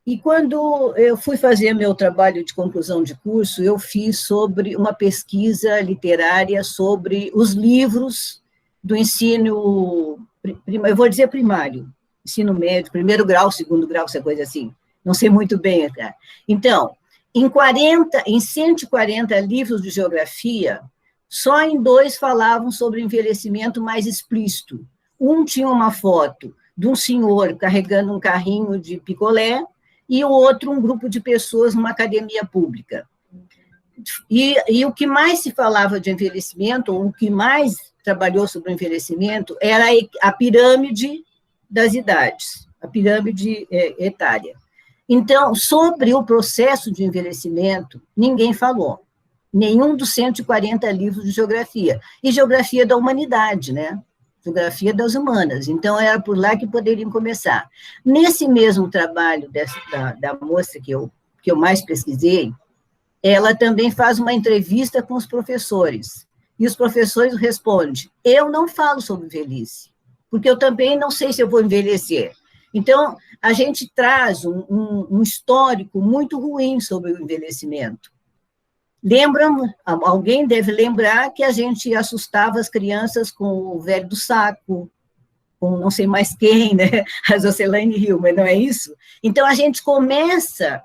E quando eu fui fazer meu trabalho de conclusão de curso, eu fiz sobre uma pesquisa literária sobre os livros do ensino, eu vou dizer primário, ensino médio, 1º grau, 2º grau, essa coisa assim, não sei muito bem. Então, em 140 livros de geografia, só em 2 falavam sobre envelhecimento mais explícito. Um tinha uma foto de um senhor carregando um carrinho de picolé, e o outro, um grupo de pessoas numa academia pública. E o que mais se falava de envelhecimento, ou o que mais trabalhou sobre o envelhecimento, era a pirâmide das idades, a pirâmide etária. Então, sobre o processo de envelhecimento, ninguém falou. Nenhum dos 140 livros de geografia. E geografia da humanidade, né? Geografia das humanas, então era por lá que poderiam começar. Nesse mesmo trabalho da moça que eu mais pesquisei, ela também faz uma entrevista com os professores, e os professores respondem, eu não falo sobre velhice, porque eu também não sei se eu vou envelhecer. Então, a gente traz um histórico muito ruim sobre o envelhecimento. Alguém deve lembrar que a gente assustava as crianças com o velho do saco, com não sei mais quem, né? A Jocelaine riu, mas não é isso? Então, a gente começa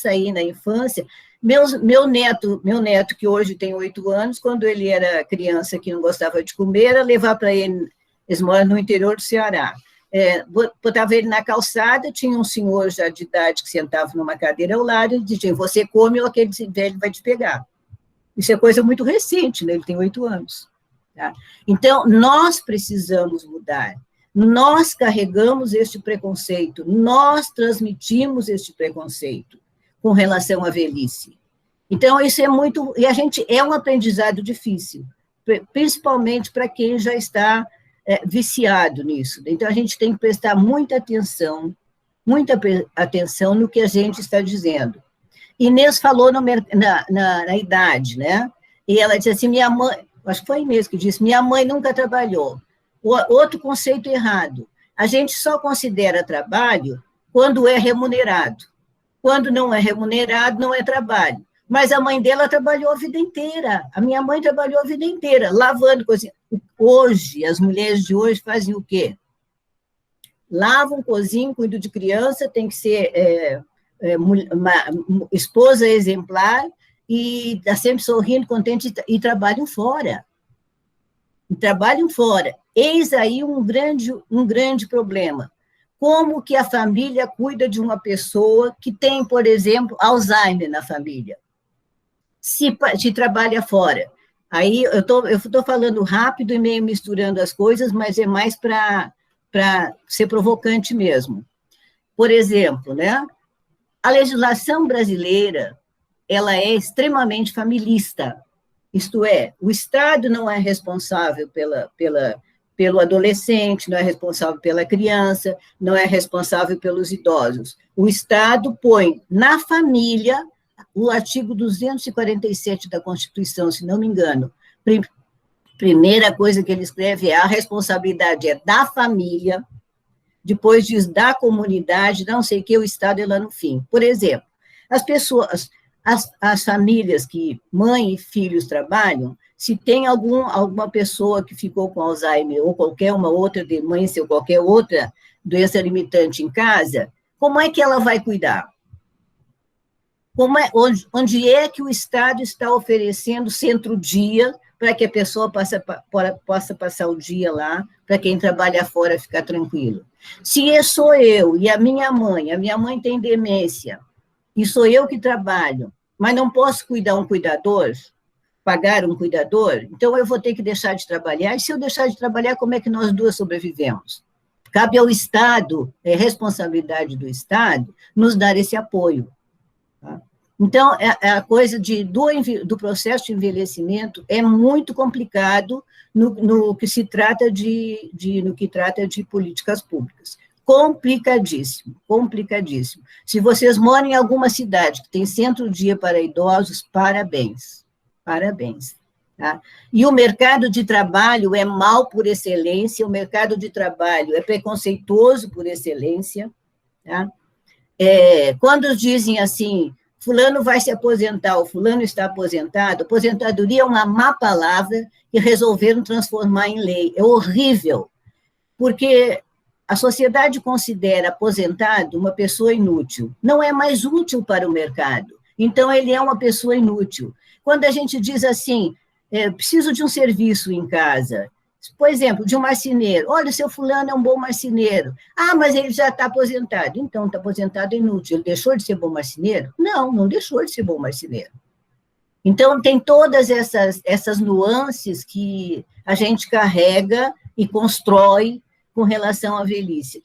aí na infância. Meu neto, que hoje tem 8 anos, quando ele era criança que não gostava de comer, era levar para ele, eles moram no interior do Ceará, botava ele na calçada, tinha um senhor já de idade que sentava numa cadeira ao lado e dizia, você come ou aquele velho vai te pegar. Isso é coisa muito recente, né? Ele tem 8 anos. Tá? Então, nós precisamos mudar. Nós carregamos este preconceito, nós transmitimos este preconceito com relação à velhice. Então, isso é muito... E é um aprendizado difícil, principalmente para quem já está viciado nisso. Então, a gente tem que prestar muita atenção no que a gente está dizendo. Inês falou na idade, né? E ela disse assim, minha mãe... Acho que foi a Inês que disse, minha mãe nunca trabalhou. Outro conceito errado. A gente só considera trabalho quando é remunerado. Quando não é remunerado, não é trabalho. Mas a mãe dela trabalhou a vida inteira. A minha mãe trabalhou a vida inteira, lavando, cozinhando. Hoje, as mulheres de hoje fazem o quê? Lavam, cozinham, cuidam de criança, tem que ser uma esposa exemplar e está sempre sorrindo, contente, e trabalham fora. Eis aí um grande problema. Como que a família cuida de uma pessoa que tem, por exemplo, Alzheimer na família? Se trabalha fora. Aí eu estou falando rápido e meio misturando as coisas, mas é mais para ser provocante mesmo. Por exemplo, né, a legislação brasileira ela é extremamente familista. Isto é, o Estado não é responsável pelo adolescente, não é responsável pela criança, não é responsável pelos idosos. O Estado põe na família o artigo 247 da Constituição, se não me engano. Primeira coisa que ele escreve é a responsabilidade é da família, depois diz da comunidade, não sei o que, o Estado é lá no fim. Por exemplo, as famílias que mãe e filhos trabalham, se tem alguma pessoa que ficou com Alzheimer ou qualquer uma outra demência ou qualquer outra doença limitante em casa, como é que ela vai cuidar? Onde é que o Estado está oferecendo centro-dia para que a pessoa possa passar o dia lá, para quem trabalha fora ficar tranquilo? Se sou eu e a minha mãe tem demência, e sou eu que trabalho, mas não posso pagar um cuidador, então eu vou ter que deixar de trabalhar, e se eu deixar de trabalhar, como é que nós duas sobrevivemos? Cabe ao Estado, é responsabilidade do Estado, nos dar esse apoio. Tá? Então, a coisa do processo de envelhecimento é muito complicado no que se trata no que trata de políticas públicas. Complicadíssimo. Se vocês moram em alguma cidade que tem centro-dia para idosos, parabéns. Tá? E o mercado de trabalho é mau por excelência, o mercado de trabalho é preconceituoso por excelência. Tá? Quando dizem assim, fulano vai se aposentar, ou fulano está aposentado, aposentadoria é uma má palavra que resolveram transformar em lei. É horrível, porque a sociedade considera aposentado uma pessoa inútil. Não é mais útil para o mercado. Então, ele é uma pessoa inútil. Quando a gente diz assim, preciso de um serviço em casa, por exemplo, de um marceneiro. Olha, o seu fulano é um bom marceneiro. Ah, mas ele já está aposentado. Então, está aposentado é inútil. Ele deixou de ser bom marceneiro? Não deixou de ser bom marceneiro. Então, tem todas essas nuances que a gente carrega e constrói com relação à velhice.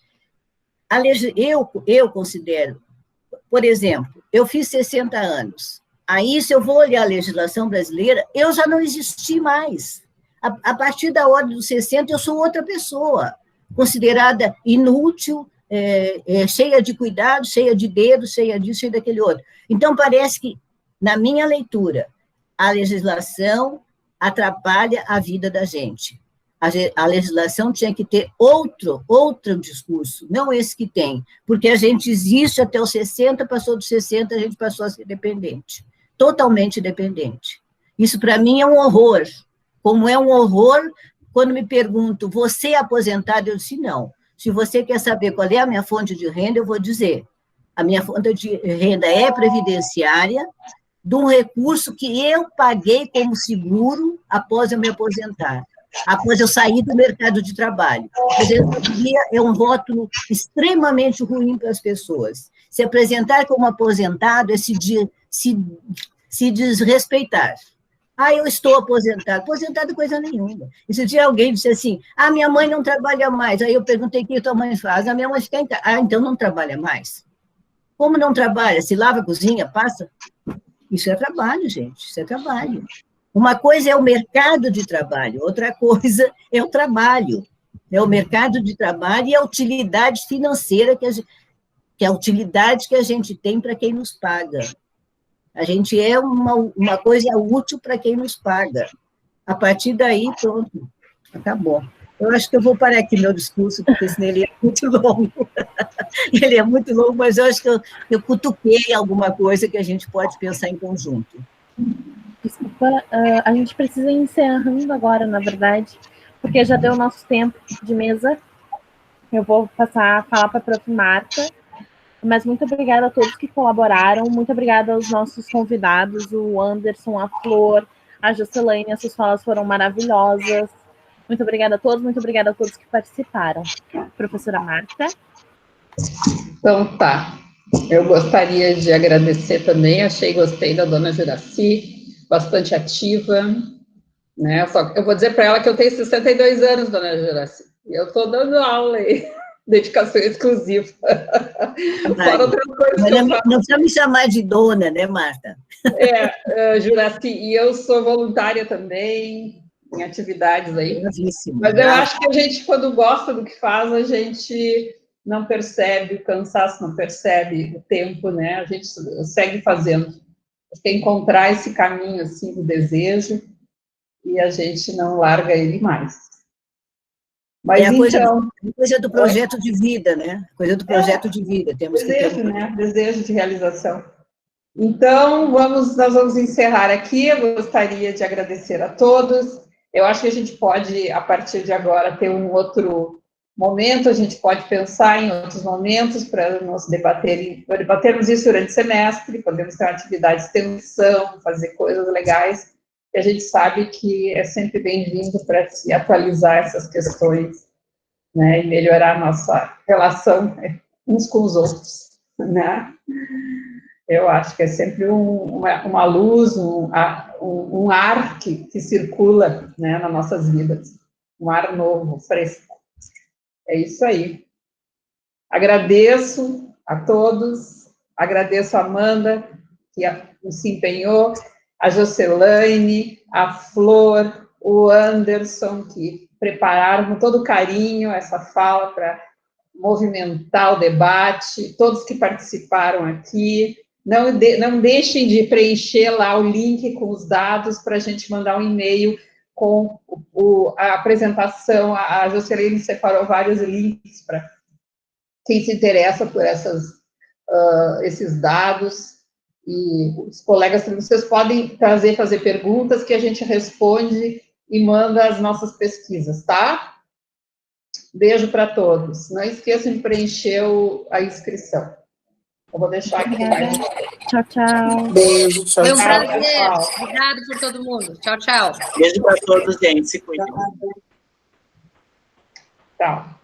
Eu considero, por exemplo, eu fiz 60 anos. Aí, se eu vou olhar a legislação brasileira, eu já não existi mais. A partir da ordem dos 60, eu sou outra pessoa, considerada inútil, cheia de cuidados, cheia de dedos, cheia disso, cheia daquele outro. Então, parece que, na minha leitura, a legislação atrapalha a vida da gente. A legislação tinha que ter outro discurso, não esse que tem, porque a gente existe até os 60, passou dos 60, a gente passou a ser dependente, totalmente dependente. Isso, para mim, é um horror. Como é um horror, quando me pergunto, você é aposentado? Eu disse, não. Se você quer saber qual é a minha fonte de renda, eu vou dizer. A minha fonte de renda é previdenciária, de um recurso que eu paguei como seguro após eu me aposentar, após eu sair do mercado de trabalho. A aposentadoria é um rótulo extremamente ruim para as pessoas. Se apresentar como aposentado é se desrespeitar. Ah, eu estou aposentado. Aposentado coisa nenhuma. E se tiver alguém disse assim, ah, minha mãe não trabalha mais. Aí eu perguntei o que a tua mãe faz. A minha mãe fica em casa. Ah, então não trabalha mais. Como não trabalha? Se lava, cozinha, passa? Isso é trabalho, gente. Isso é trabalho. Uma coisa é o mercado de trabalho, outra coisa é o trabalho. É o mercado de trabalho e a utilidade financeira que é a utilidade que a gente tem para quem nos paga. A gente é uma coisa útil para quem nos paga. A partir daí, pronto, acabou. Eu acho que eu vou parar aqui meu discurso, porque senão ele é muito longo. Ele é muito longo, mas eu acho que eu cutuquei alguma coisa que a gente pode pensar em conjunto. Desculpa, a gente precisa ir encerrando agora, na verdade, porque já deu o nosso tempo de mesa. Eu vou passar a falar para a prof. Marta, mas muito obrigada a todos que colaboraram, muito obrigada aos nossos convidados, o Anderson, a Flor, a Jocelaine, essas falas foram maravilhosas. Muito obrigada a todos, muito obrigada a todos que participaram. Professora Marta? Então, tá. Eu gostaria de agradecer também, gostei da dona Juraci, bastante ativa, né? Só que eu vou dizer para ela que eu tenho 62 anos, dona Juraci, e eu estou dando aula aí, dedicação exclusiva. Fora outras coisas que eu faço. Não precisa me chamar de dona, né, Marta? Juraci, e eu sou voluntária também, em atividades aí. Bravíssimo, Mas eu acho que a gente, quando gosta do que faz, a gente não percebe o cansaço, não percebe o tempo, né? A gente segue fazendo. Tem que encontrar esse caminho, assim, do desejo, e a gente não larga ele mais. Mas, a coisa do projeto de vida, né? Coisa do projeto de vida. Temos desejo, que ter né? Desejo de realização. Então, nós vamos encerrar aqui. Eu gostaria de agradecer a todos. Eu acho que a gente pode, a partir de agora, ter um outro momento, a gente pode pensar em outros momentos para nós debatermos isso durante o semestre, podemos ter uma atividade de extensão, fazer coisas legais, e a gente sabe que é sempre bem-vindo para se atualizar essas questões, né, e melhorar a nossa relação uns com os outros, né? Eu acho que é sempre uma luz, um ar que circula, né, nas nossas vidas, um ar novo, fresco. É isso aí. Agradeço a todos, agradeço a Amanda, que se empenhou, a Jocelaine, a Flor, o Anderson, que prepararam com todo carinho essa fala para movimentar o debate, todos que participaram aqui. Não deixem de preencher lá o link com os dados para a gente mandar um e-mail com a apresentação. A Jocelaine separou vários links para quem se interessa por esses dados, e os colegas, vocês podem fazer perguntas que a gente responde e manda as nossas pesquisas, tá? Beijo para todos. Não esqueçam de preencher a inscrição. Eu vou deixar aqui. Tchau, tchau. Beijo, tchau, Foi um tchau. prazer. Obrigado por todo mundo. Tchau, tchau. Beijo para todos, gente. Se cuidem. Tchau.